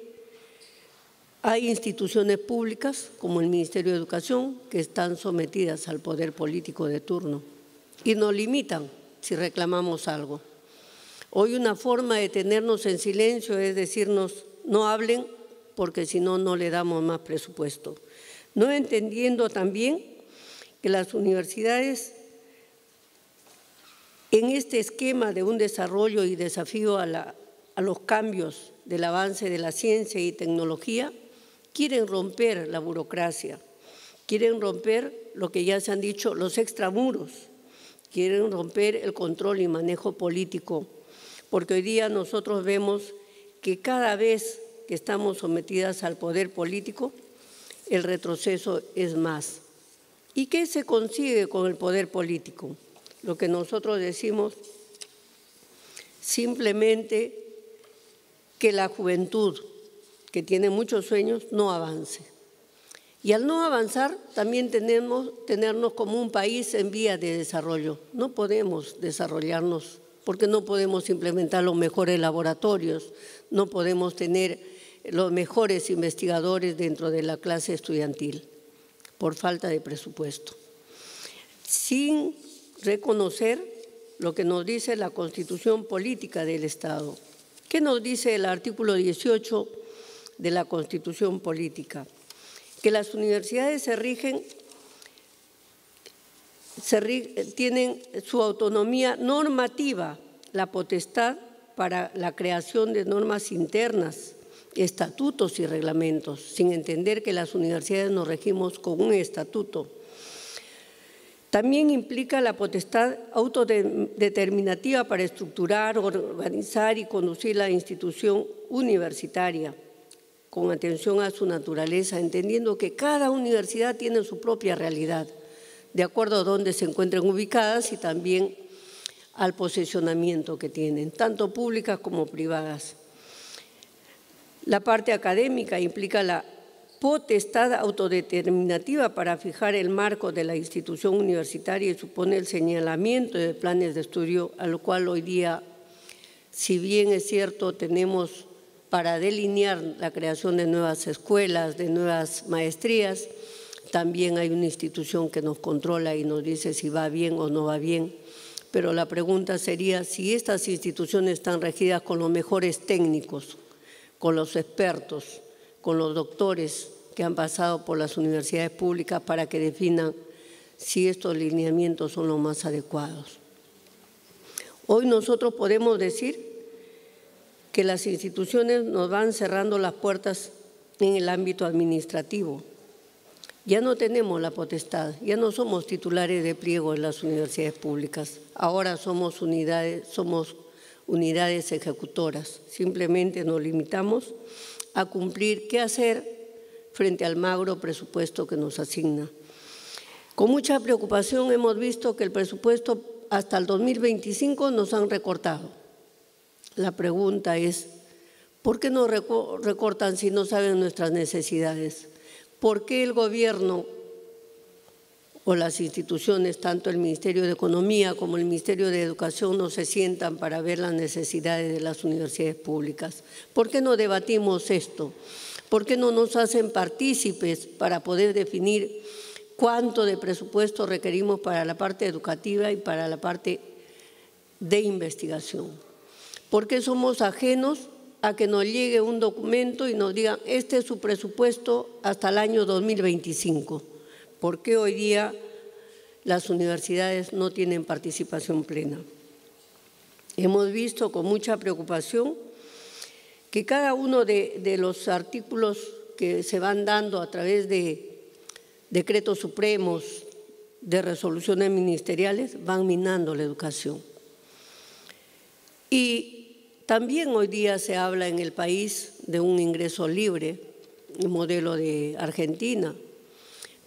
hay instituciones públicas, como el Ministerio de Educación, que están sometidas al poder político de turno y nos limitan si reclamamos algo. Hoy una forma de tenernos en silencio es decirnos no hablen porque si no, no le damos más presupuesto. No entendiendo también que las universidades en este esquema de un desarrollo y desafío a a los cambios del avance de la ciencia y tecnología, quieren romper la burocracia, quieren romper lo que ya se han dicho, los extramuros, quieren romper el control y manejo político, porque hoy día nosotros vemos que cada vez que estamos sometidas al poder político, el retroceso es más. ¿Y qué se consigue con el poder político? Lo que nosotros decimos, simplemente que la juventud, que tiene muchos sueños, no avance. Y al no avanzar, también tenernos como un país en vías de desarrollo. No podemos desarrollarnos porque no podemos implementar los mejores laboratorios, no podemos tener los mejores investigadores dentro de la clase estudiantil por falta de presupuesto. Sin reconocer lo que nos dice la Constitución Política del Estado. ¿Qué nos dice el artículo 18 de la Constitución Política? Que las universidades tienen su autonomía normativa, la potestad para la creación de normas internas, estatutos y reglamentos, sin entender que las universidades nos regimos con un estatuto. También implica la potestad autodeterminativa para estructurar, organizar y conducir la institución universitaria con atención a su naturaleza, entendiendo que cada universidad tiene su propia realidad, de acuerdo a dónde se encuentren ubicadas y también al posicionamiento que tienen, tanto públicas como privadas. La parte académica implica la potestad autodeterminativa para fijar el marco de la institución universitaria y supone el señalamiento de planes de estudio, a lo cual hoy día, si bien es cierto, tenemos para delinear la creación de nuevas escuelas, de nuevas maestrías, también hay una institución que nos controla y nos dice si va bien o no va bien. Pero la pregunta sería si estas instituciones están regidas con los mejores técnicos, con los expertos, con los doctores que han pasado por las universidades públicas para que definan si estos lineamientos son los más adecuados. Hoy nosotros podemos decir que las instituciones nos van cerrando las puertas en el ámbito administrativo. Ya no tenemos la potestad, ya no somos titulares de pliego en las universidades públicas. Ahora somos unidades ejecutoras. Simplemente nos limitamos a cumplir qué hacer frente al magro presupuesto que nos asigna. Con mucha preocupación hemos visto que el presupuesto hasta el 2025 nos han recortado. La pregunta es, ¿por qué nos recortan si no saben nuestras necesidades? ¿Por qué el gobierno o las instituciones, tanto el Ministerio de Economía como el Ministerio de Educación, no se sientan para ver las necesidades de las universidades públicas? ¿Por qué no debatimos esto? ¿Por qué no nos hacen partícipes para poder definir cuánto de presupuesto requerimos para la parte educativa y para la parte de investigación? ¿Por qué somos ajenos a que nos llegue un documento y nos digan este es su presupuesto hasta el año 2025? ¿Por qué hoy día las universidades no tienen participación plena? Hemos visto con mucha preocupación que cada uno de los artículos que se van dando a través de decretos supremos, de resoluciones ministeriales, van minando la educación. Y también hoy día se habla en el país de un ingreso libre, el modelo de Argentina.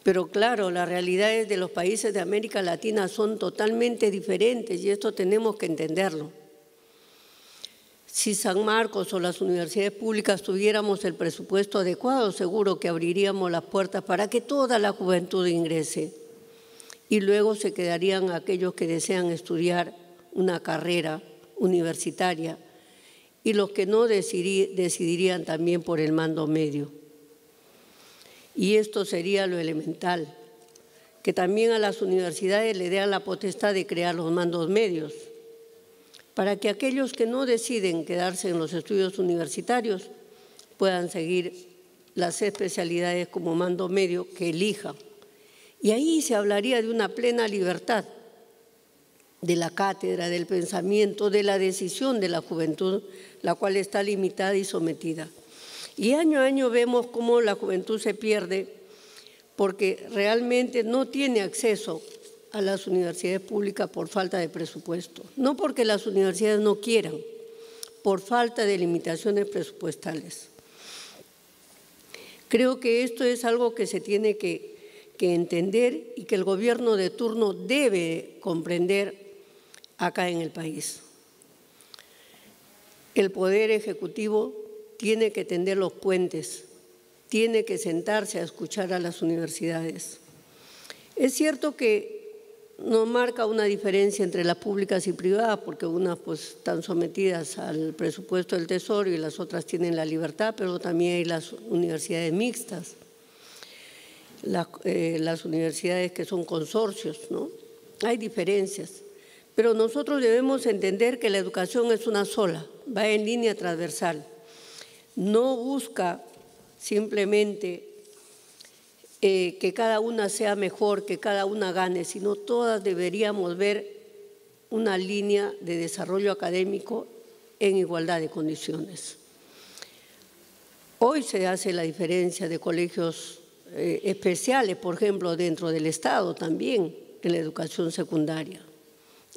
Pero claro, las realidades de los países de América Latina son totalmente diferentes y esto tenemos que entenderlo. Si San Marcos o las universidades públicas tuviéramos el presupuesto adecuado, seguro que abriríamos las puertas para que toda la juventud ingrese. Y luego se quedarían aquellos que desean estudiar una carrera universitaria y los que no decidirían también por el mando medio. Y esto sería lo elemental, que también a las universidades le den la potestad de crear los mandos medios, para que aquellos que no deciden quedarse en los estudios universitarios puedan seguir las especialidades como mando medio que elijan. Y ahí se hablaría de una plena libertad, de la cátedra, del pensamiento, de la decisión de la juventud, la cual está limitada y sometida. Y año a año vemos cómo la juventud se pierde porque realmente no tiene acceso a las universidades públicas por falta de presupuesto. No porque las universidades no quieran, por falta de limitaciones presupuestales. Creo que esto es algo que se tiene que entender y que el gobierno de turno debe comprender acá en el país. El Poder Ejecutivo tiene que tender los puentes, tiene que sentarse a escuchar a las universidades. Es cierto que no marca una diferencia entre las públicas y privadas, porque unas pues están sometidas al presupuesto del Tesoro y las otras tienen la libertad, pero también hay las universidades mixtas, las universidades que son consorcios, ¿no? Hay diferencias, pero nosotros debemos entender que la educación es una sola, va en línea transversal, no busca simplemente que cada una sea mejor, que cada una gane, sino todas deberíamos ver una línea de desarrollo académico en igualdad de condiciones. Hoy se hace la diferencia de colegios especiales, por ejemplo, dentro del Estado también, en la educación secundaria.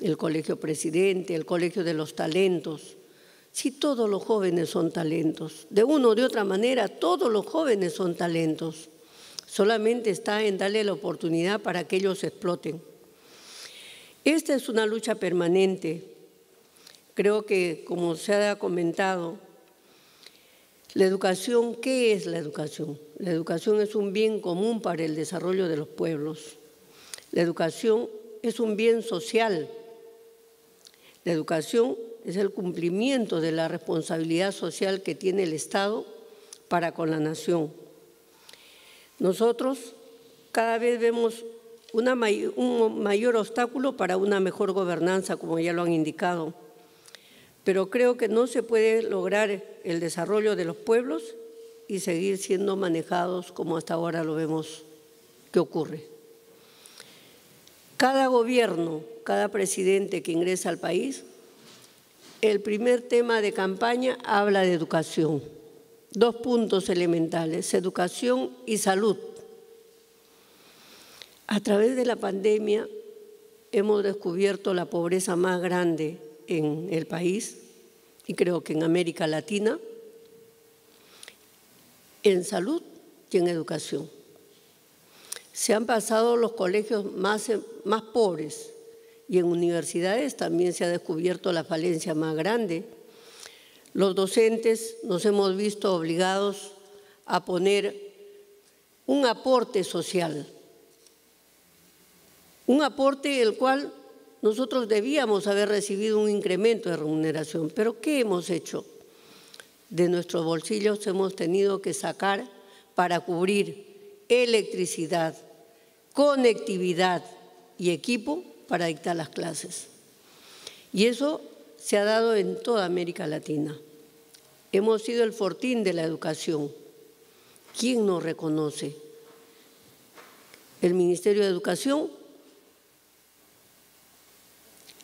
El Colegio Presidente, el Colegio de los Talentos. Sí, todos los jóvenes son talentos. De una o de otra manera, todos los jóvenes son talentos. Solamente está en darle la oportunidad para que ellos exploten. Esta es una lucha permanente. Creo que, como se ha comentado, la educación, ¿qué es la educación? La educación es un bien común para el desarrollo de los pueblos. La educación es un bien social. La educación es el cumplimiento de la responsabilidad social que tiene el Estado para con la nación. Nosotros cada vez vemos un mayor obstáculo para una mejor gobernanza, como ya lo han indicado, pero creo que no se puede lograr el desarrollo de los pueblos y seguir siendo manejados como hasta ahora lo vemos que ocurre. Cada gobierno, cada presidente que ingresa al país, el primer tema de campaña habla de educación. 2 puntos elementales, educación y salud. A través de la pandemia hemos descubierto la pobreza más grande en el país y creo que en América Latina, en salud y en educación. Se han pasado los colegios más pobres y en universidades también se ha descubierto la falencia más grande. Los docentes nos hemos visto obligados a poner un aporte social, un aporte el cual nosotros debíamos haber recibido un incremento de remuneración. Pero ¿qué hemos hecho? De nuestros bolsillos hemos tenido que sacar para cubrir electricidad, conectividad y equipo para dictar las clases. Y eso se ha dado en toda América Latina. Hemos sido el fortín de la educación. ¿Quién nos reconoce? ¿El Ministerio de Educación?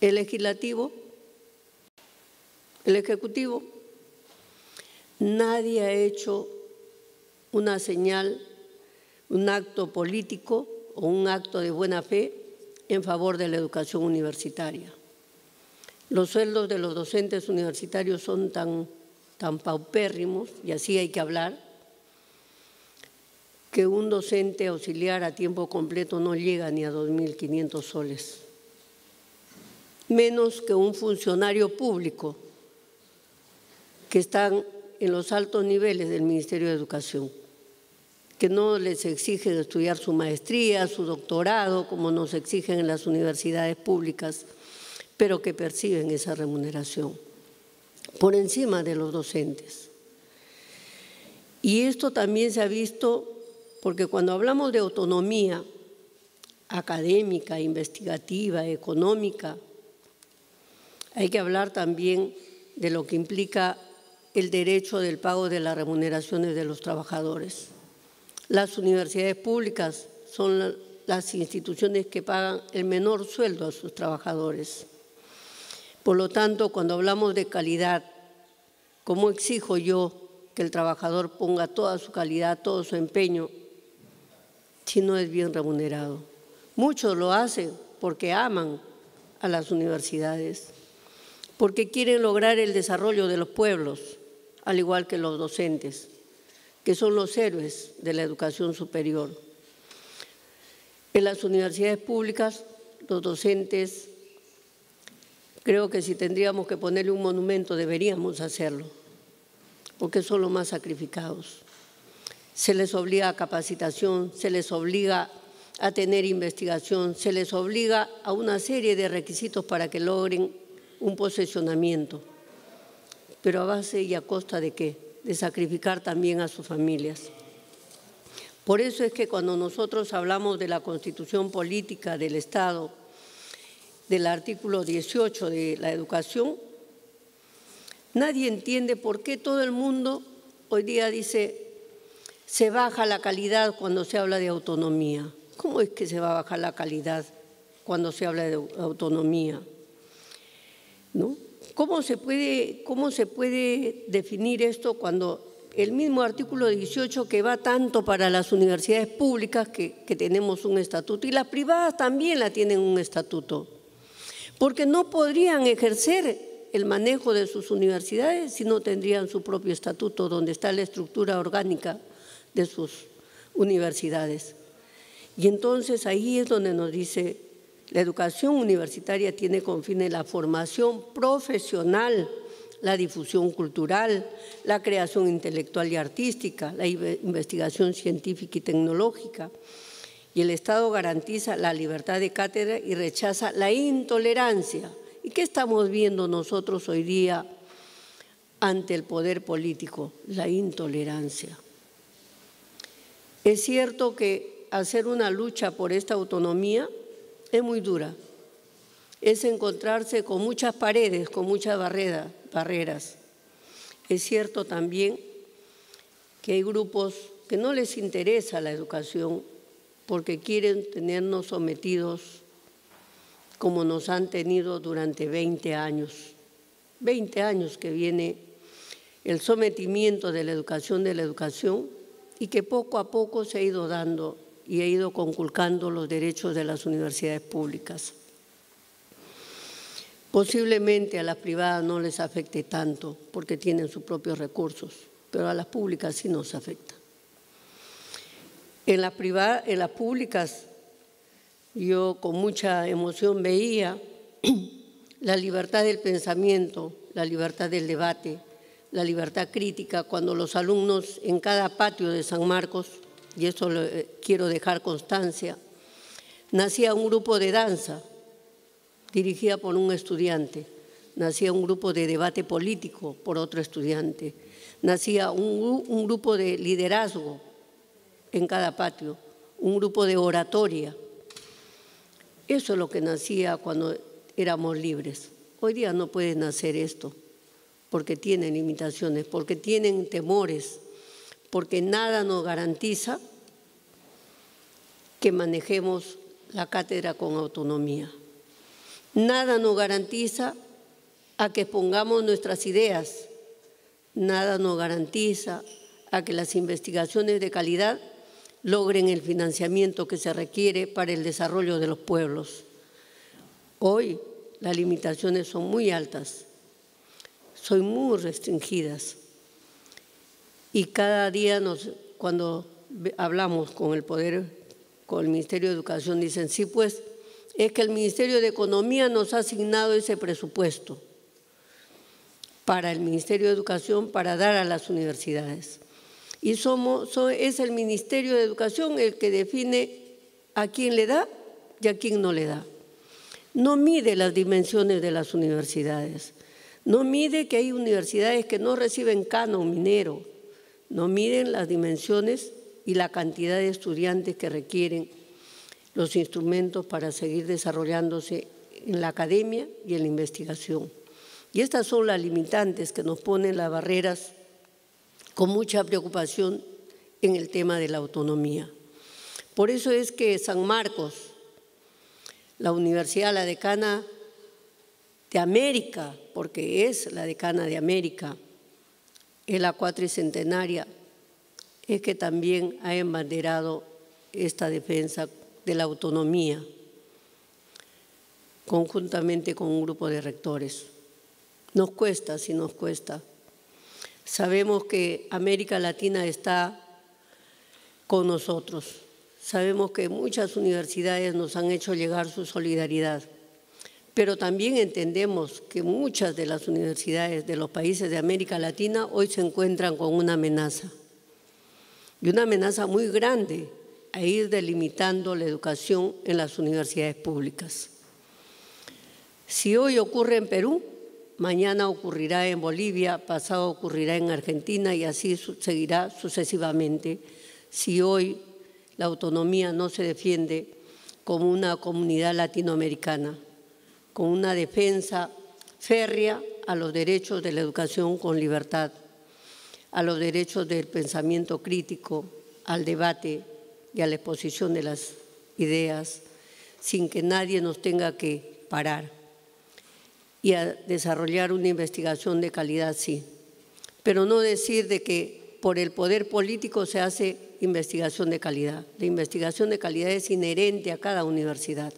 ¿El Legislativo? ¿El Ejecutivo? Nadie ha hecho una señal, un acto político o un acto de buena fe en favor de la educación universitaria. Los sueldos de los docentes universitarios son tan paupérrimos, y así hay que hablar, que un docente auxiliar a tiempo completo no llega ni a 2.500 soles, menos que un funcionario público que están en los altos niveles del Ministerio de Educación, que no les exigen estudiar su maestría, su doctorado, como nos exigen en las universidades públicas, pero que perciben esa remuneración por encima de los docentes. Y esto también se ha visto porque cuando hablamos de autonomía académica, investigativa, económica, hay que hablar también de lo que implica el derecho del pago de las remuneraciones de los trabajadores. Las universidades públicas son las instituciones que pagan el menor sueldo a sus trabajadores. Por lo tanto, cuando hablamos de calidad, ¿cómo exijo yo que el trabajador ponga toda su calidad, todo su empeño, si no es bien remunerado? Muchos lo hacen porque aman a las universidades, porque quieren lograr el desarrollo de los pueblos, al igual que los docentes, que son los héroes de la educación superior. En las universidades públicas, los docentes, creo que si tendríamos que ponerle un monumento, deberíamos hacerlo, porque son los más sacrificados. Se les obliga a capacitación, se les obliga a tener investigación, se les obliga a una serie de requisitos para que logren un posicionamiento. ¿Pero a base y a costa de qué? De sacrificar también a sus familias. Por eso es que cuando nosotros hablamos de la Constitución Política del Estado, del artículo 18 de la educación, nadie entiende por qué todo el mundo hoy día dice se baja la calidad cuando se habla de autonomía. ¿Cómo es que se va a bajar la calidad cuando se habla de autonomía? ¿No? ¿Cómo se puede definir esto cuando el mismo artículo 18 que va tanto para las universidades públicas que tenemos un estatuto y las privadas también la tienen un estatuto? Porque no podrían ejercer el manejo de sus universidades si no tendrían su propio estatuto donde está la estructura orgánica de sus universidades. Y entonces ahí es donde nos dice la educación universitaria tiene con fines la formación profesional, la difusión cultural, la creación intelectual y artística, la investigación científica y tecnológica. Y el Estado garantiza la libertad de cátedra y rechaza la intolerancia. ¿Y qué estamos viendo nosotros hoy día ante el poder político? La intolerancia. Es cierto que hacer una lucha por esta autonomía es muy dura. Es encontrarse con muchas paredes, con muchas barreras. Es cierto también que hay grupos que no les interesa la educación porque quieren tenernos sometidos como nos han tenido durante 20 años. 20 años que viene el sometimiento de la educación y que poco a poco se ha ido dando y ha ido conculcando los derechos de las universidades públicas. Posiblemente a las privadas no les afecte tanto porque tienen sus propios recursos, pero a las públicas sí nos afecta. En las públicas yo con mucha emoción veía la libertad del pensamiento, la libertad del debate, la libertad crítica, cuando los alumnos en cada patio de San Marcos, y eso quiero dejar constancia, nacía un grupo de danza dirigida por un estudiante, nacía un grupo de debate político por otro estudiante, nacía un grupo de liderazgo en cada patio, un grupo de oratoria. Eso es lo que nacía cuando éramos libres. Hoy día no puede nacer esto porque tienen limitaciones, porque tienen temores, porque nada nos garantiza que manejemos la cátedra con autonomía. Nada nos garantiza a que pongamos nuestras ideas, nada nos garantiza a que las investigaciones de calidad logren el financiamiento que se requiere para el desarrollo de los pueblos. Hoy las limitaciones son muy altas, son muy restringidas y cada día cuando hablamos con el Ministerio de Educación dicen, sí pues, es que el Ministerio de Economía nos ha asignado ese presupuesto para el Ministerio de Educación para dar a las universidades. Y es el Ministerio de Educación el que define a quién le da y a quién no le da. No mide las dimensiones de las universidades, no mide que hay universidades que no reciben canon minero, no miden las dimensiones y la cantidad de estudiantes que requieren los instrumentos para seguir desarrollándose en la academia y en la investigación. Y estas son las limitantes que nos ponen las barreras con mucha preocupación en el tema de la autonomía. Por eso es que San Marcos, la universidad, la decana, de América, porque es la decana de América, es la cuatricentenaria, es que también ha embanderado esta defensa de la autonomía, conjuntamente con un grupo de rectores. Nos cuesta, sí nos cuesta. Sabemos que América Latina está con nosotros. Sabemos que muchas universidades nos han hecho llegar su solidaridad, pero también entendemos que muchas de las universidades de los países de América Latina hoy se encuentran con una amenaza, y una amenaza muy grande a ir delimitando la educación en las universidades públicas. Si hoy ocurre en Perú, mañana ocurrirá en Bolivia, pasado ocurrirá en Argentina y así seguirá sucesivamente. Si hoy la autonomía no se defiende como una comunidad latinoamericana, con una defensa férrea a los derechos de la educación con libertad, a los derechos del pensamiento crítico, al debate y a la exposición de las ideas, sin que nadie nos tenga que parar, y a desarrollar una investigación de calidad, sí, pero no decir de que por el poder político se hace investigación de calidad. La investigación de calidad es inherente a cada universidad.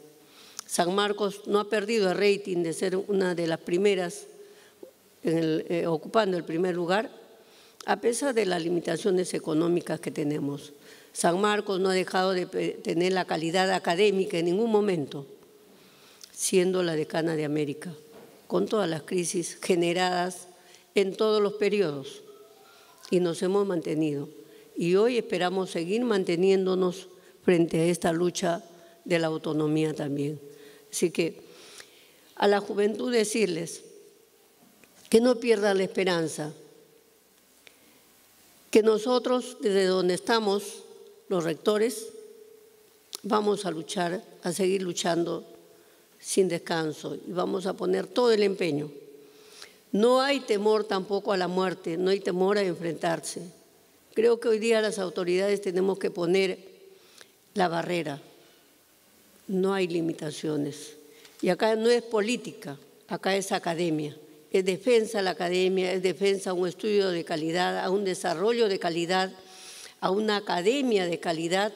San Marcos no ha perdido el rating de ser una de las primeras, ocupando el primer lugar, a pesar de las limitaciones económicas que tenemos. San Marcos no ha dejado de tener la calidad académica en ningún momento, siendo la decana de América, con todas las crisis generadas en todos los periodos, y nos hemos mantenido. Y hoy esperamos seguir manteniéndonos frente a esta lucha de la autonomía también. Así que a la juventud decirles que no pierdan la esperanza, que nosotros desde donde estamos, los rectores, vamos a luchar, a seguir luchando sin descanso y vamos a poner todo el empeño. No hay temor tampoco a la muerte, no hay temor a enfrentarse. Creo que hoy día las autoridades tenemos que poner la barrera. No hay limitaciones. Y acá no es política, acá es academia. Es defensa a la academia, es defensa a un estudio de calidad, a un desarrollo de calidad, a una academia de calidad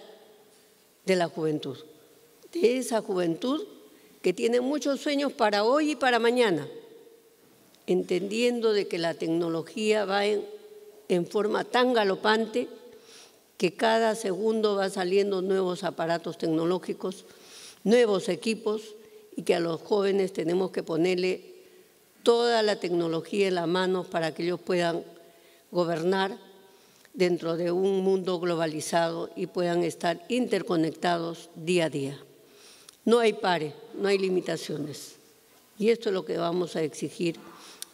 de la juventud. De esa juventud que tiene muchos sueños para hoy y para mañana, entendiendo de que la tecnología va en forma tan galopante que cada segundo va saliendo nuevos aparatos tecnológicos, nuevos equipos, y que a los jóvenes tenemos que ponerle toda la tecnología en las manos para que ellos puedan gobernar dentro de un mundo globalizado y puedan estar interconectados día a día. No hay pares, no hay limitaciones, y esto es lo que vamos a exigir,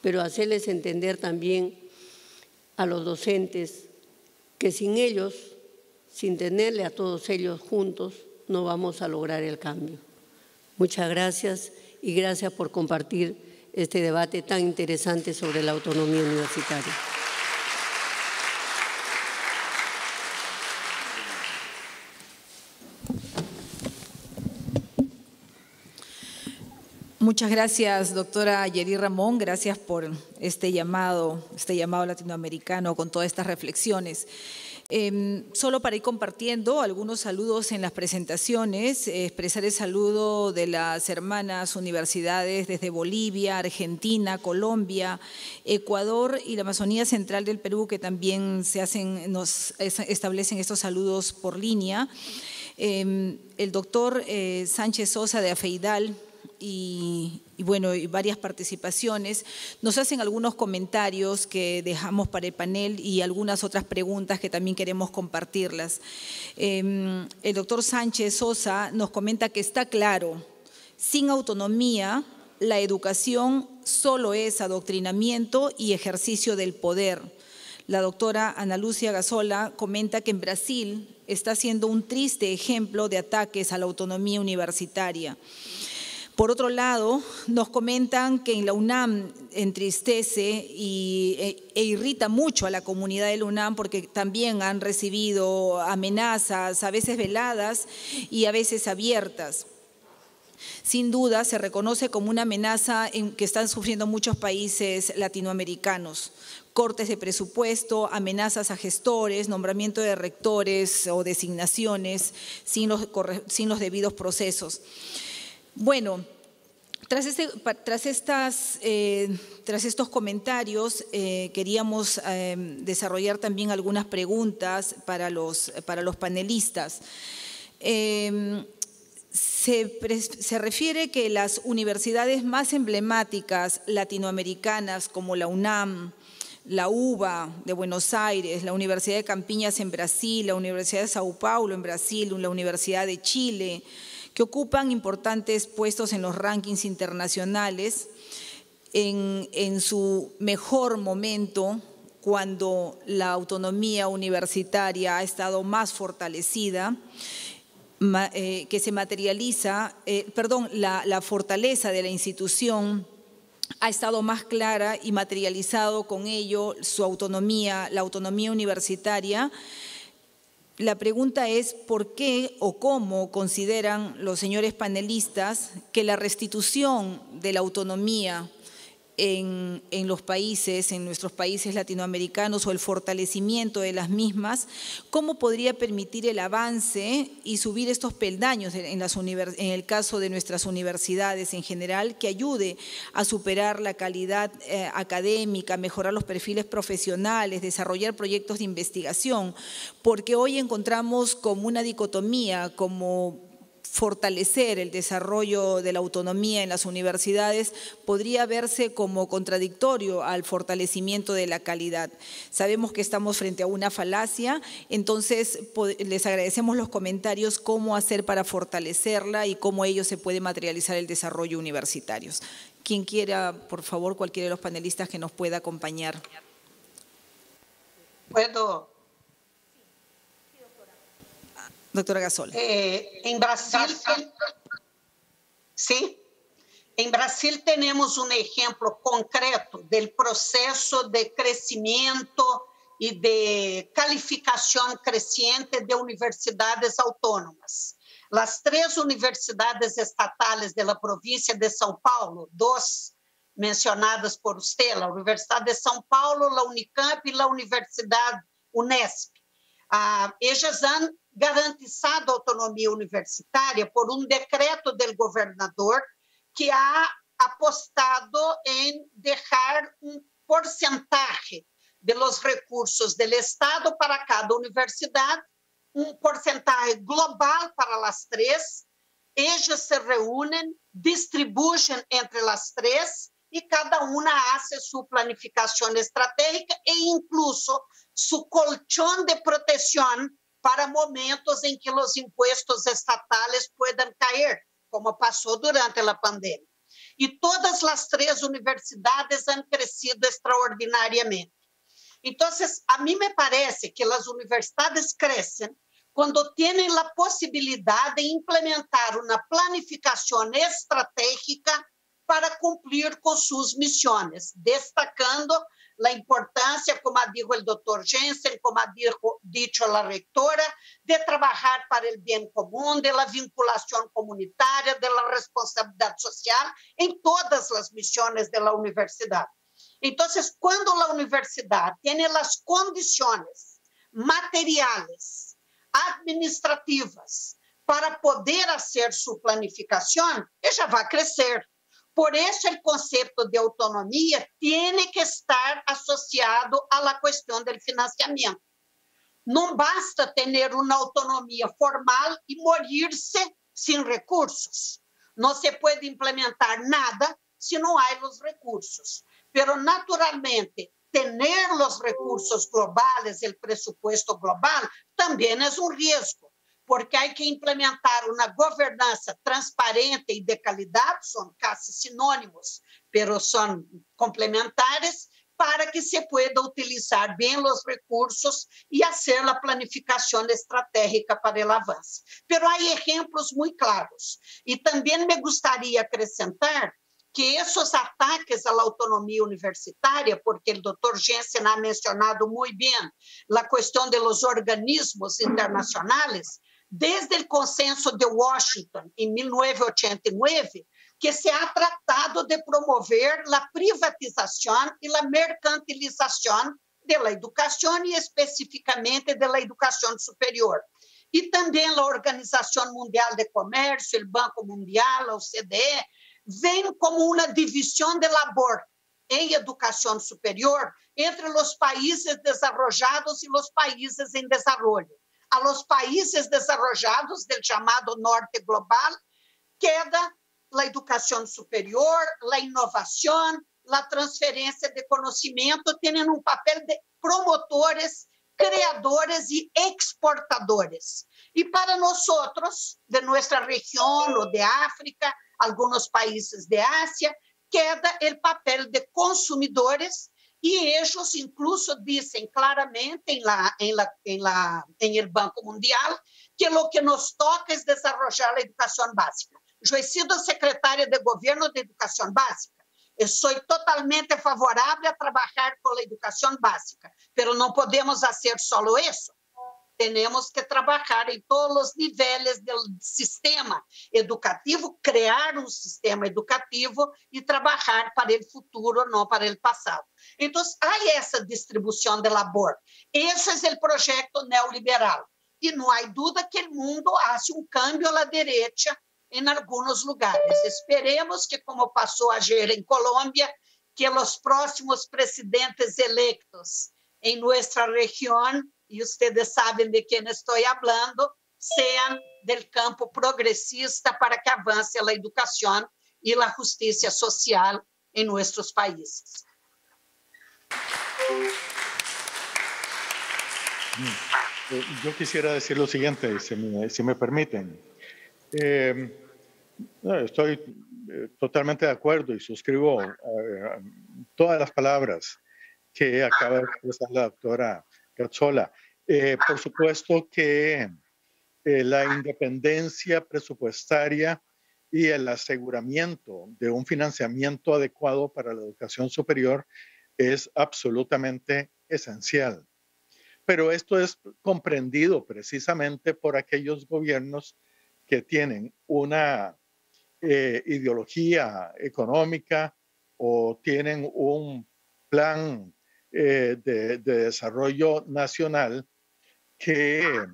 pero hacerles entender también a los docentes que sin ellos, sin tenerle a todos ellos juntos, no vamos a lograr el cambio. Muchas gracias y gracias por compartir este debate tan interesante sobre la autonomía universitaria. Muchas gracias, doctora Yedid Ramón. Gracias por este llamado latinoamericano con todas estas reflexiones. Solo para ir compartiendo algunos saludos en las presentaciones, expresar el saludo de las hermanas universidades desde Bolivia, Argentina, Colombia, Ecuador y la Amazonía Central del Perú, que también nos establecen estos saludos por línea. El doctor Sánchez Sosa de AFEIDAL, y varias participaciones. Nos hacen algunos comentarios que dejamos para el panel y algunas otras preguntas que también queremos compartirlas. El doctor Sánchez Sosa nos comenta que está claro, sin autonomía, la educación solo es adoctrinamiento y ejercicio del poder. La doctora Ana Lucia Gazola comenta que en Brasil está siendo un triste ejemplo de ataques a la autonomía universitaria. Por otro lado, nos comentan que en la UNAM entristece e irrita mucho a la comunidad de la UNAM porque también han recibido amenazas, a veces veladas y a veces abiertas. Sin duda, se reconoce como una amenaza que están sufriendo muchos países latinoamericanos. Cortes de presupuesto, amenazas a gestores, nombramiento de rectores o designaciones sin los debidos procesos. Bueno, tras estos comentarios, queríamos desarrollar también algunas preguntas para los panelistas. Se refiere que las universidades más emblemáticas latinoamericanas como la UNAM, la UBA de Buenos Aires, la Universidad de Campiñas en Brasil, la Universidad de Sao Paulo en Brasil, la Universidad de Chile, que ocupan importantes puestos en los rankings internacionales, en su mejor momento, cuando la autonomía universitaria ha estado más fortalecida, que se materializa, la fortaleza de la institución ha estado más clara y materializado con ello su autonomía, la autonomía universitaria. La pregunta es ¿por qué o cómo consideran los señores panelistas que la restitución de la autonomía en los países, en nuestros países latinoamericanos, o el fortalecimiento de las mismas, cómo podría permitir el avance y subir estos peldaños en el caso de nuestras universidades en general, que ayude a superar la calidad académica, mejorar los perfiles profesionales, desarrollar proyectos de investigación? Porque hoy encontramos como una dicotomía, como fortalecer el desarrollo de la autonomía en las universidades podría verse como contradictorio al fortalecimiento de la calidad. Sabemos que estamos frente a una falacia, entonces les agradecemos los comentarios, cómo hacer para fortalecerla y cómo ello se puede materializar el desarrollo universitario. Quien quiera, por favor, cualquiera de los panelistas que nos pueda acompañar. ¿Puedo? Doctora Gasol. En Brasil, sí. En Brasil tenemos un ejemplo concreto del proceso de crecimiento y de calificación creciente de universidades autónomas. Las 3 universidades estatales de la provincia de São Paulo, 2 mencionadas por usted, la Universidad de São Paulo, la Unicamp y la Universidad Unesp. Ellas han garantizado autonomia universitária por um decreto do governador que ha apostado em deixar um porcentaje de los recursos del Estado para cada universidade, um porcentaje global para las 3. Ellas se reúnen, distribuyen entre las 3 y cada una hace su planificación estratégica e incluso su colchón de protección para momentos em que os impostos estatales puedan cair, como passou durante a pandemia. E todas as 3 universidades han crescido extraordinariamente. Então, a mim me parece que as universidades crescem quando têm a possibilidade de implementar uma planificação estratégica para cumprir com suas missões, destacando a importância, como dijo o Dr. Jensen, como ha dicho a reitora, de trabalhar para o bem comum, de la vinculação comunitária, de la responsabilidade social em todas as missões da universidade. Então, quando a universidade tem as condições materiais, administrativas, para poder fazer sua planificação, ela vai crescer. Por isso, o conceito de autonomia tem que estar associado à questão do financiamento. Não basta ter uma autonomia formal e morir-se sem recursos. Não se pode implementar nada se não há os recursos. Pero, naturalmente, ter os recursos globais, o presupuesto global, também é um risco, porque há que implementar uma governança transparente e de qualidade, são quase sinônimos, mas são complementares, para que se pueda utilizar bem os recursos e fazer a planificação estratégica para o avanço. Mas há exemplos muito claros. E também me gostaria acrescentar que esses ataques à autonomia universitária, porque o Dr. Jensen ha mencionado muito bem a questão dos organismos internacionais, desde el Consenso de Washington en 1989, que se ha tratado de promover la privatización y la mercantilización de la educación y específicamente de la educación superior. Y también la Organización Mundial de Comercio, el Banco Mundial, la OCDE, ven como una división de labor en educación superior entre los países desarrollados y los países en desarrollo. A los países desarrollados del llamado norte global queda la educación superior, la innovación, la transferencia de conocimiento, tienen un papel de promotores, creadores y exportadores. Y para nosotros, de nuestra región o de África, algunos países de Asia, queda el papel de consumidores y ellos incluso dicen claramente en el Banco Mundial que lo que nos toca es desarrollar la educación básica. Yo he sido secretaria de Gobierno de Educación Básica. Soy totalmente favorable a trabajar con la educación básica, pero no podemos hacer solo eso. Tenemos que trabajar en todos los niveles del sistema educativo, crear un sistema educativo y trabajar para el futuro, no para el pasado. Entonces, hay esa distribución de labor. Ese es el proyecto neoliberal. Y no hay duda que el mundo hace un cambio a la derecha en algunos lugares. Esperemos que, como pasó ayer en Colombia, que los próximos presidentes electos en nuestra región, y ustedes saben de quién estoy hablando, sean del campo progresista para que avance la educación y la justicia social en nuestros países. Yo quisiera decir lo siguiente, si me permiten. Estoy totalmente de acuerdo y suscribo todas las palabras que acaba de expresar la doctora Cazzola. Por supuesto que la independencia presupuestaria y el aseguramiento de un financiamiento adecuado para la educación superior es absolutamente esencial. Pero esto es comprendido precisamente por aquellos gobiernos que tienen una ideología económica o tienen un plan de desarrollo nacional que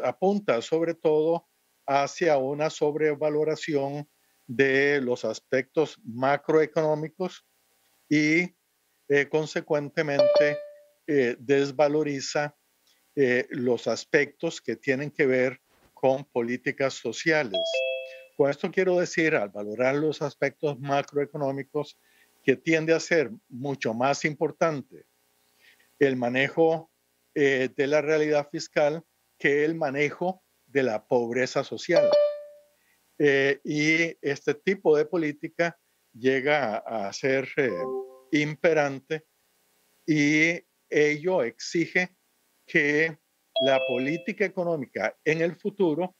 apunta sobre todo hacia una sobrevaloración de los aspectos macroeconómicos y consecuentemente desvaloriza los aspectos que tienen que ver con políticas sociales. Con esto quiero decir, al valorar los aspectos macroeconómicos, que tiende a ser mucho más importante el manejo de la realidad fiscal que el manejo de la pobreza social. Y este tipo de política llega a ser imperante y ello exige que la política económica en el futuro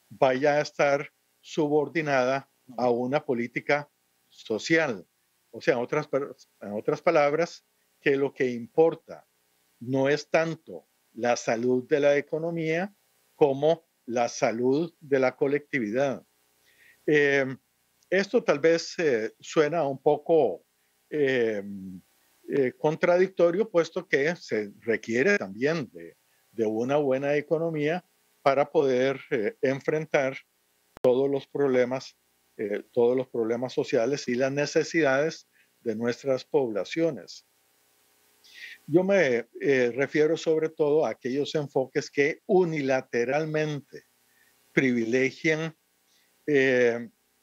vaya a estar subordinada a una política social. O sea, en otras palabras, que lo que importa no es tanto la salud de la economía como la salud de la colectividad. Esto tal vez suena un poco contradictorio, puesto que se requiere también de una buena economía para poder enfrentar todos los problemas sociales y las necesidades de nuestras poblaciones. Yo me refiero sobre todo a aquellos enfoques que unilateralmente privilegian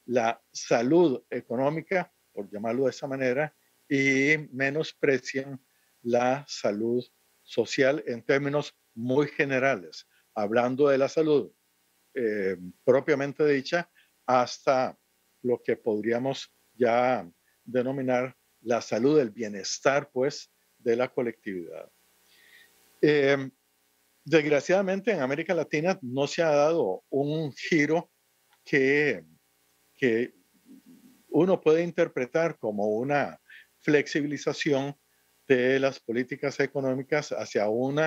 la salud económica, por llamarlo de esa manera, y menosprecian la salud social en términos muy generales, hablando de la salud propiamente dicha, hasta lo que podríamos ya denominar la salud, el bienestar, pues, de la colectividad. Desgraciadamente, en América Latina no se ha dado un giro que uno puede interpretar como una flexibilización de las políticas económicas hacia un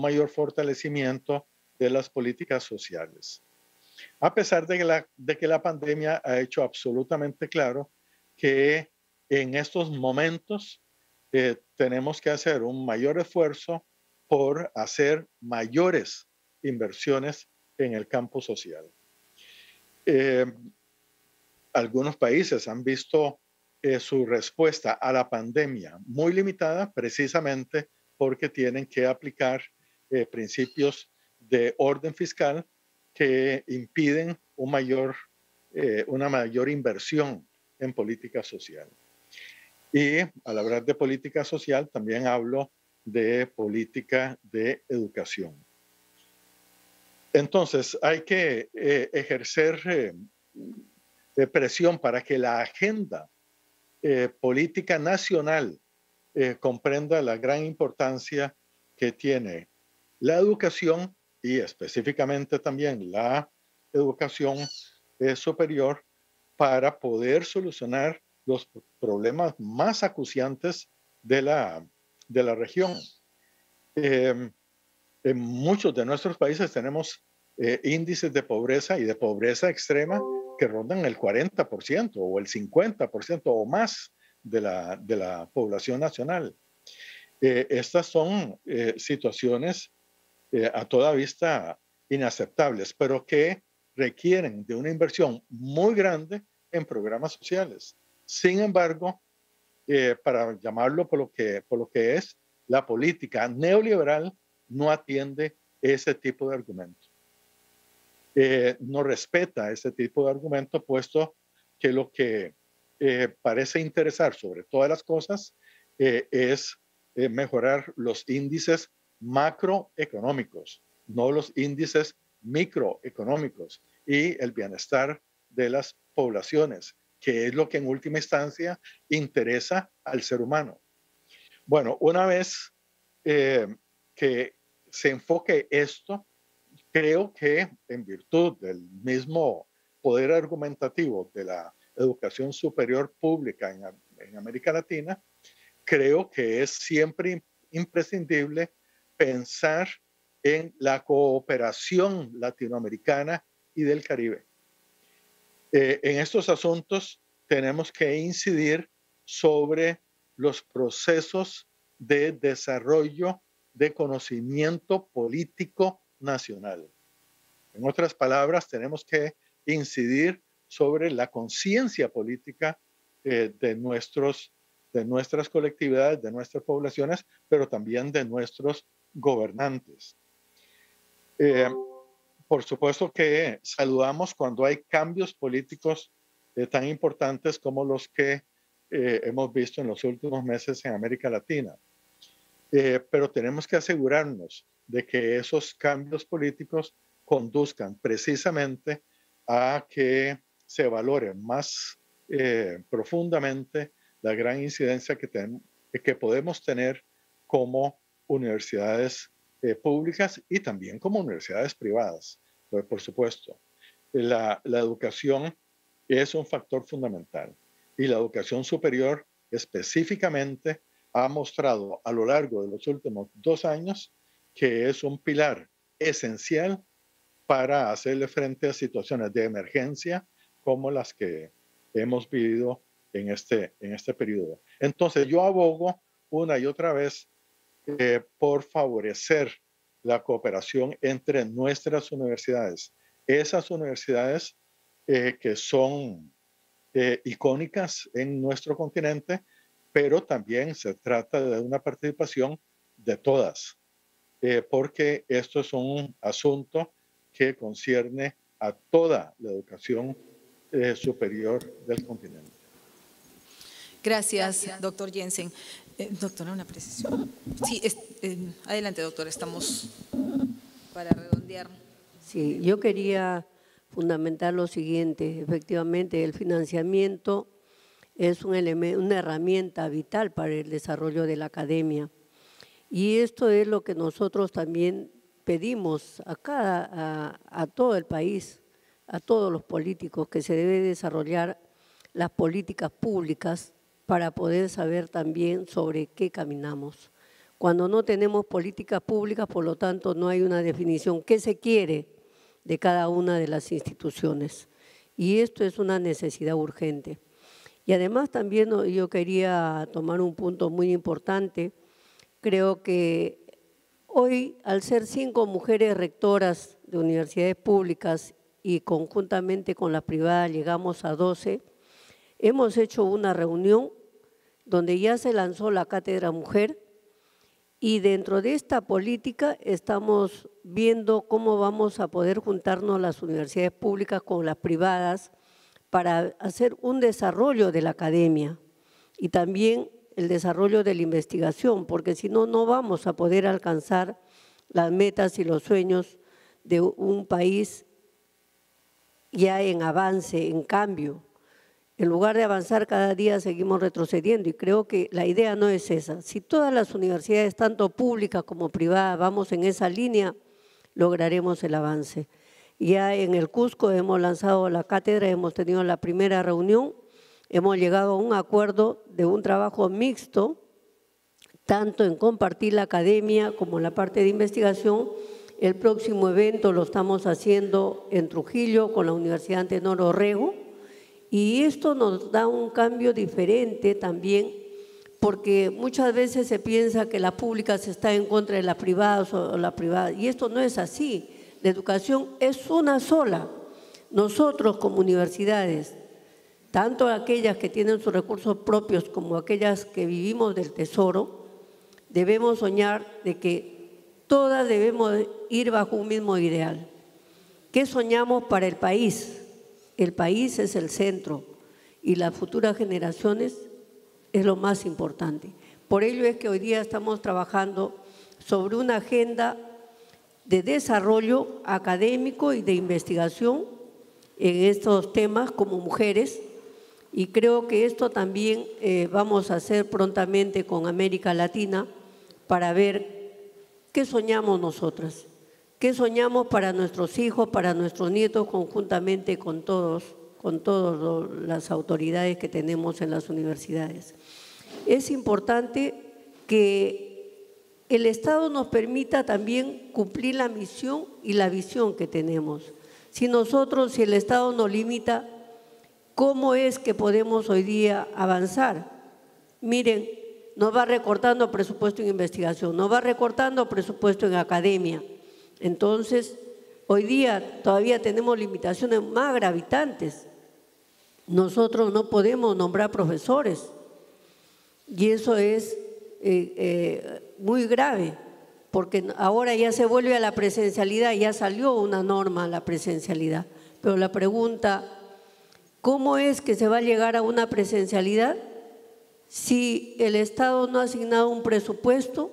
mayor fortalecimiento de las políticas sociales. A pesar de que la pandemia ha hecho absolutamente claro que en estos momentos tenemos que hacer un mayor esfuerzo por hacer mayores inversiones en el campo social. Algunos países han visto su respuesta a la pandemia muy limitada precisamente porque tienen que aplicar principios de orden fiscal que impiden una mayor inversión en política social. Y al hablar de política social también hablo de política de educación. Entonces hay que ejercer presión para que la agenda política nacional comprenda la gran importancia que tiene la educación y específicamente también la educación superior para poder solucionar los problemas más acuciantes de la región. En muchos de nuestros países tenemos índices de pobreza y de pobreza extrema que rondan el 40% o el 50% o más de la población nacional. Estas son situaciones a toda vista inaceptables, pero que requieren de una inversión muy grande en programas sociales. Sin embargo, para llamarlo por lo que es, la política neoliberal no atiende ese tipo de argumento. No respeta ese tipo de argumento, puesto que lo que parece interesar sobre todas las cosas es mejorar los índices macroeconómicos, no los índices microeconómicos y el bienestar de las poblaciones, que es lo que en última instancia interesa al ser humano. Bueno, una vez que se enfoque esto, creo que en virtud del mismo poder argumentativo de la educación superior pública en América Latina, creo que es siempre imprescindible pensar en la cooperación latinoamericana y del Caribe. En estos asuntos tenemos que incidir sobre los procesos de desarrollo de conocimiento político nacional. En otras palabras, tenemos que incidir sobre la conciencia política de nuestras colectividades, de nuestras poblaciones, pero también de nuestros gobernantes. Por supuesto que saludamos cuando hay cambios políticos tan importantes como los que hemos visto en los últimos meses en América Latina. Pero tenemos que asegurarnos de que esos cambios políticos conduzcan precisamente a que se valore más profundamente la gran incidencia que podemos tener como universidades públicas y también como universidades privadas. Pues, por supuesto, la educación es un factor fundamental y la educación superior específicamente ha mostrado a lo largo de los últimos 2 años que es un pilar esencial para hacerle frente a situaciones de emergencia como las que hemos vivido en este periodo. Entonces, yo abogo una y otra vez por favorecer la cooperación entre nuestras universidades. Esas universidades que son icónicas en nuestro continente, pero también se trata de una participación de todas, porque esto es un asunto que concierne a toda la educación superior del continente. Gracias, doctor Jensen. Doctora, una precisión. Sí, adelante, doctora, estamos para redondear. Sí, yo quería fundamentar lo siguiente. Efectivamente, el financiamiento es una herramienta vital para el desarrollo de la academia. Y esto es lo que nosotros también pedimos a todo el país, a todos los políticos, que se debe desarrollar las políticas públicas para poder saber también sobre qué caminamos. Cuando no tenemos políticas públicas, por lo tanto, no hay una definición. ¿Qué se quiere de cada una de las instituciones? Y esto es una necesidad urgente. Y además también yo quería tomar un punto muy importante. Creo que hoy, al ser 5 mujeres rectoras de universidades públicas y conjuntamente con las privadas llegamos a 12, hemos hecho una reunión donde ya se lanzó la Cátedra Mujer y dentro de esta política estamos viendo cómo vamos a poder juntarnos las universidades públicas con las privadas para hacer un desarrollo de la academia y también el desarrollo de la investigación, porque si no, no vamos a poder alcanzar las metas y los sueños de un país ya en avance, en cambio. En lugar de avanzar cada día seguimos retrocediendo y creo que la idea no es esa. Si todas las universidades, tanto públicas como privadas, vamos en esa línea, lograremos el avance. Ya en el Cusco hemos lanzado la cátedra, hemos tenido la primera reunión, hemos llegado a un acuerdo de un trabajo mixto, tanto en compartir la academia como en la parte de investigación. El próximo evento lo estamos haciendo en Trujillo con la Universidad Antenor Orrego y esto nos da un cambio diferente también porque muchas veces se piensa que la pública se está en contra de las privadas o la privada y esto no es así. La educación es una sola. Nosotros como universidades, tanto aquellas que tienen sus recursos propios como aquellas que vivimos del tesoro, debemos soñar de que todas debemos ir bajo un mismo ideal. ¿Qué soñamos para el país? El país es el centro y las futuras generaciones es lo más importante. Por ello es que hoy día estamos trabajando sobre una agenda de desarrollo académico y de investigación en estos temas como mujeres y creo que esto también vamos a hacer prontamente con América Latina para ver qué soñamos nosotras, qué soñamos para nuestros hijos, para nuestros nietos conjuntamente con todas las autoridades que tenemos en las universidades. Es importante que el Estado nos permita también cumplir la misión y la visión que tenemos. Si el Estado nos limita, ¿cómo es que podemos hoy día avanzar? Miren, nos va recortando presupuesto en investigación, nos va recortando presupuesto en academia. Entonces, hoy día todavía tenemos limitaciones más gravitantes. Nosotros no podemos nombrar profesores y eso es muy grave, porque ahora ya se vuelve a la presencialidad, ya salió una norma a la presencialidad. Pero la pregunta, ¿cómo es que se va a llegar a una presencialidad si el Estado no ha asignado un presupuesto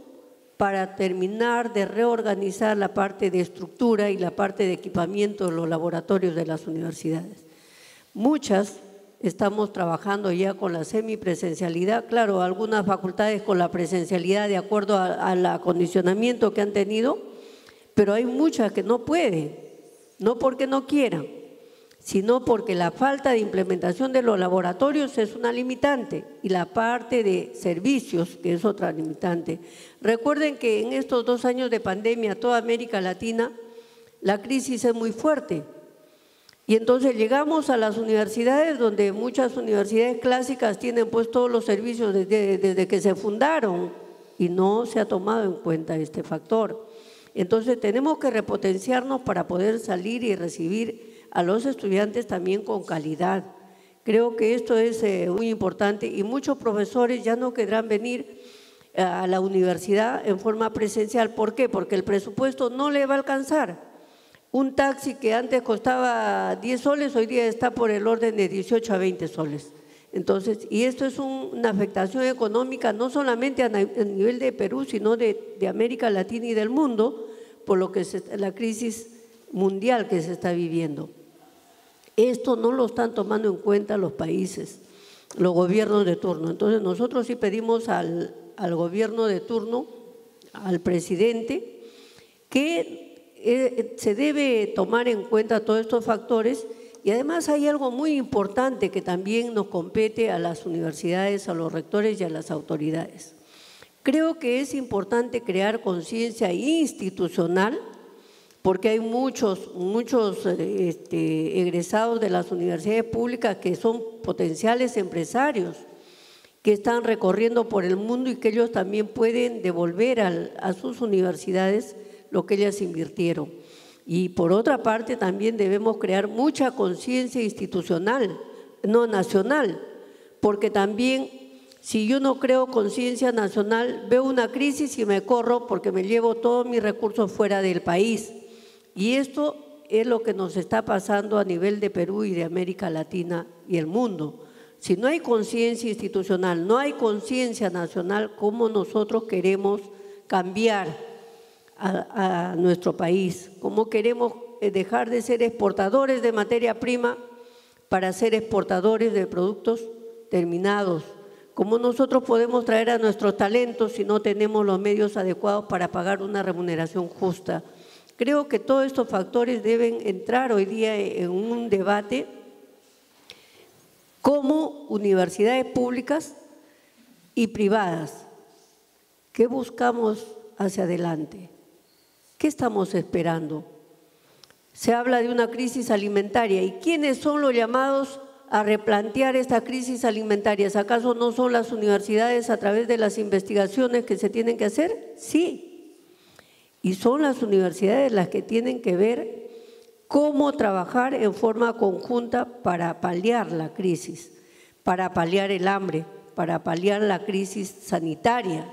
para terminar de reorganizar la parte de estructura y la parte de equipamiento de los laboratorios de las universidades? Muchas estamos trabajando ya con la semipresencialidad, claro, algunas facultades con la presencialidad de acuerdo al acondicionamiento que han tenido, pero hay muchas que no pueden, no porque no quieran, sino porque la falta de implementación de los laboratorios es una limitante y la parte de servicios, que es otra limitante. Recuerden que en estos 2 años de pandemia, toda América Latina, la crisis es muy fuerte. Y entonces llegamos a las universidades donde muchas universidades clásicas tienen pues todos los servicios desde que se fundaron y no se ha tomado en cuenta este factor. Entonces tenemos que repotenciarnos para poder salir y recibir a los estudiantes también con calidad. Creo que esto es muy importante y muchos profesores ya no querrán venir a la universidad en forma presencial. ¿Por qué? Porque el presupuesto no le va a alcanzar. Un taxi que antes costaba 10 soles, hoy día está por el orden de 18 a 20 soles. Entonces, y esto es una afectación económica no solamente a nivel de Perú, sino de América Latina y del mundo, por lo que la crisis mundial que se está viviendo. Esto no lo están tomando en cuenta los países, los gobiernos de turno. Entonces, nosotros sí pedimos al gobierno de turno, al presidente, que se debe tomar en cuenta todos estos factores y además hay algo muy importante que también nos compete a las universidades, a los rectores y a las autoridades. Creo que es importante crear conciencia institucional, porque hay muchos egresados de las universidades públicas que son potenciales empresarios, que están recorriendo por el mundo y que ellos también pueden devolver a sus universidades lo que ellas invirtieron. Y por otra parte también debemos crear mucha conciencia institucional, no nacional, porque también si yo no creo conciencia nacional, veo una crisis y me corro porque me llevo todos mis recursos fuera del país. Y esto es lo que nos está pasando a nivel de Perú y de América Latina y el mundo. Si no hay conciencia institucional, no hay conciencia nacional, ¿cómo nosotros queremos cambiar a nuestro país? ¿Cómo queremos dejar de ser exportadores de materia prima para ser exportadores de productos terminados? ¿Cómo nosotros podemos traer a nuestros talentos si no tenemos los medios adecuados para pagar una remuneración justa? Creo que todos estos factores deben entrar hoy día en un debate como universidades públicas y privadas. ¿Qué buscamos hacia adelante? ¿Qué estamos esperando? Se habla de una crisis alimentaria. ¿Y quiénes son los llamados a replantear esta crisis alimentaria? ¿Acaso no son las universidades a través de las investigaciones que se tienen que hacer? Sí. Y son las universidades las que tienen que ver cómo trabajar en forma conjunta para paliar la crisis, para paliar el hambre, para paliar la crisis sanitaria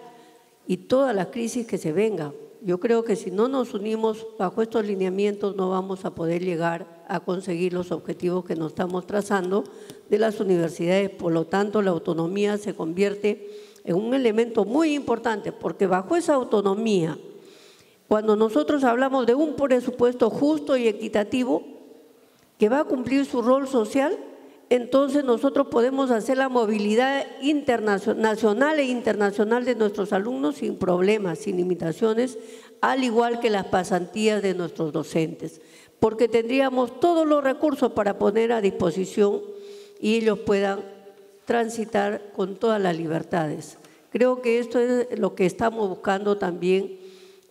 y todas las crisis que se vengan. Yo creo que si no nos unimos bajo estos lineamientos no vamos a poder llegar a conseguir los objetivos que nos estamos trazando de las universidades. Por lo tanto, la autonomía se convierte en un elemento muy importante, porque bajo esa autonomía, cuando nosotros hablamos de un presupuesto justo y equitativo que va a cumplir su rol social, entonces nosotros podemos hacer la movilidad nacional e internacional de nuestros alumnos sin problemas, sin limitaciones, al igual que las pasantías de nuestros docentes, porque tendríamos todos los recursos para poner a disposición y ellos puedan transitar con todas las libertades. Creo que esto es lo que estamos buscando también,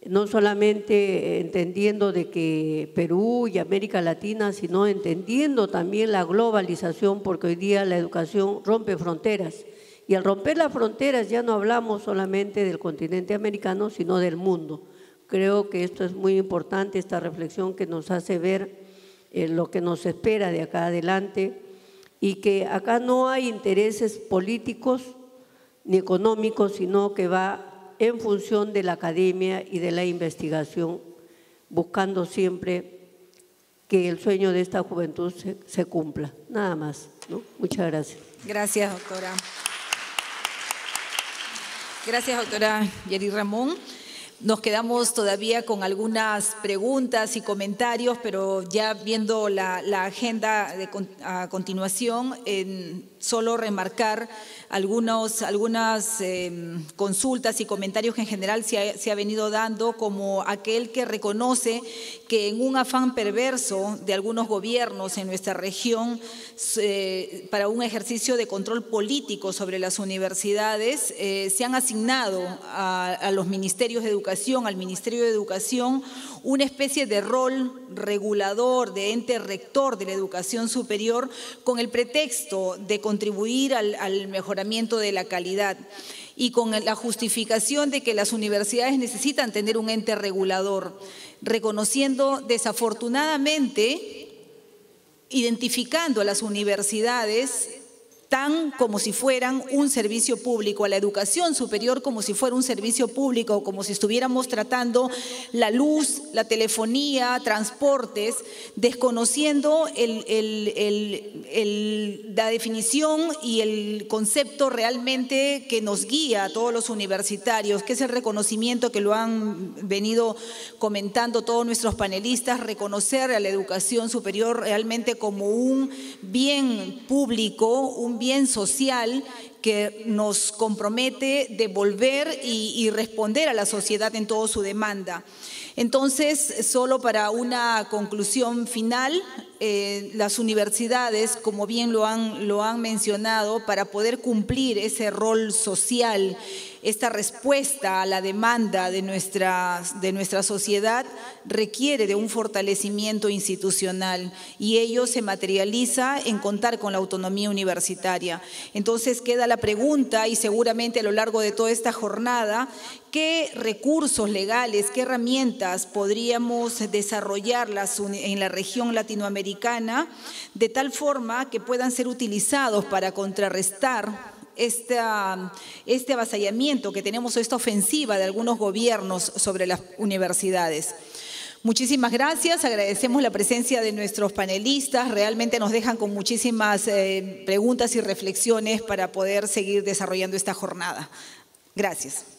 no solamente entendiendo de que Perú y América Latina, sino entendiendo también la globalización, porque hoy día la educación rompe fronteras. Y al romper las fronteras ya no hablamos solamente del continente americano, sino del mundo. Creo que esto es muy importante, esta reflexión que nos hace ver lo que nos espera de acá adelante y que acá no hay intereses políticos ni económicos, sino que va en función de la academia y de la investigación, buscando siempre que el sueño de esta juventud se cumpla. Nada más, ¿no? Muchas gracias. Gracias, doctora. Gracias, doctora Yeri Ramón. Nos quedamos todavía con algunas preguntas y comentarios, pero ya viendo la agenda a continuación, solo remarcar algunas consultas y comentarios que en general se ha venido dando, como aquel que reconoce que en un afán perverso de algunos gobiernos en nuestra región para un ejercicio de control político sobre las universidades, se han asignado a los ministerios de educación, al Ministerio de Educación, una especie de rol regulador, de ente rector de la educación superior, con el pretexto de contribuir al mejoramiento de la calidad y con la justificación de que las universidades necesitan tener un ente regulador, reconociendo desafortunadamente, identificando a las universidades tan como si fueran un servicio público, a la educación superior como si fuera un servicio público, como si estuviéramos tratando la luz, la telefonía, transportes, desconociendo la definición y el concepto realmente que nos guía a todos los universitarios, que es el reconocimiento que lo han venido comentando todos nuestros panelistas, reconocer a la educación superior realmente como un bien público, un bien social que nos compromete devolver y responder a la sociedad en toda su demanda. Entonces, solo para una conclusión final, las universidades, como bien lo han mencionado, para poder cumplir ese rol social, esta respuesta a la demanda de nuestra sociedad, requiere de un fortalecimiento institucional y ello se materializa en contar con la autonomía universitaria. Entonces queda la pregunta, y seguramente a lo largo de toda esta jornada, ¿qué recursos legales, qué herramientas podríamos desarrollarlas en la región latinoamericana de tal forma que puedan ser utilizados para contrarrestar este avasallamiento que tenemos, esta ofensiva de algunos gobiernos sobre las universidades? Muchísimas gracias, agradecemos la presencia de nuestros panelistas, realmente nos dejan con muchísimas preguntas y reflexiones para poder seguir desarrollando esta jornada. Gracias.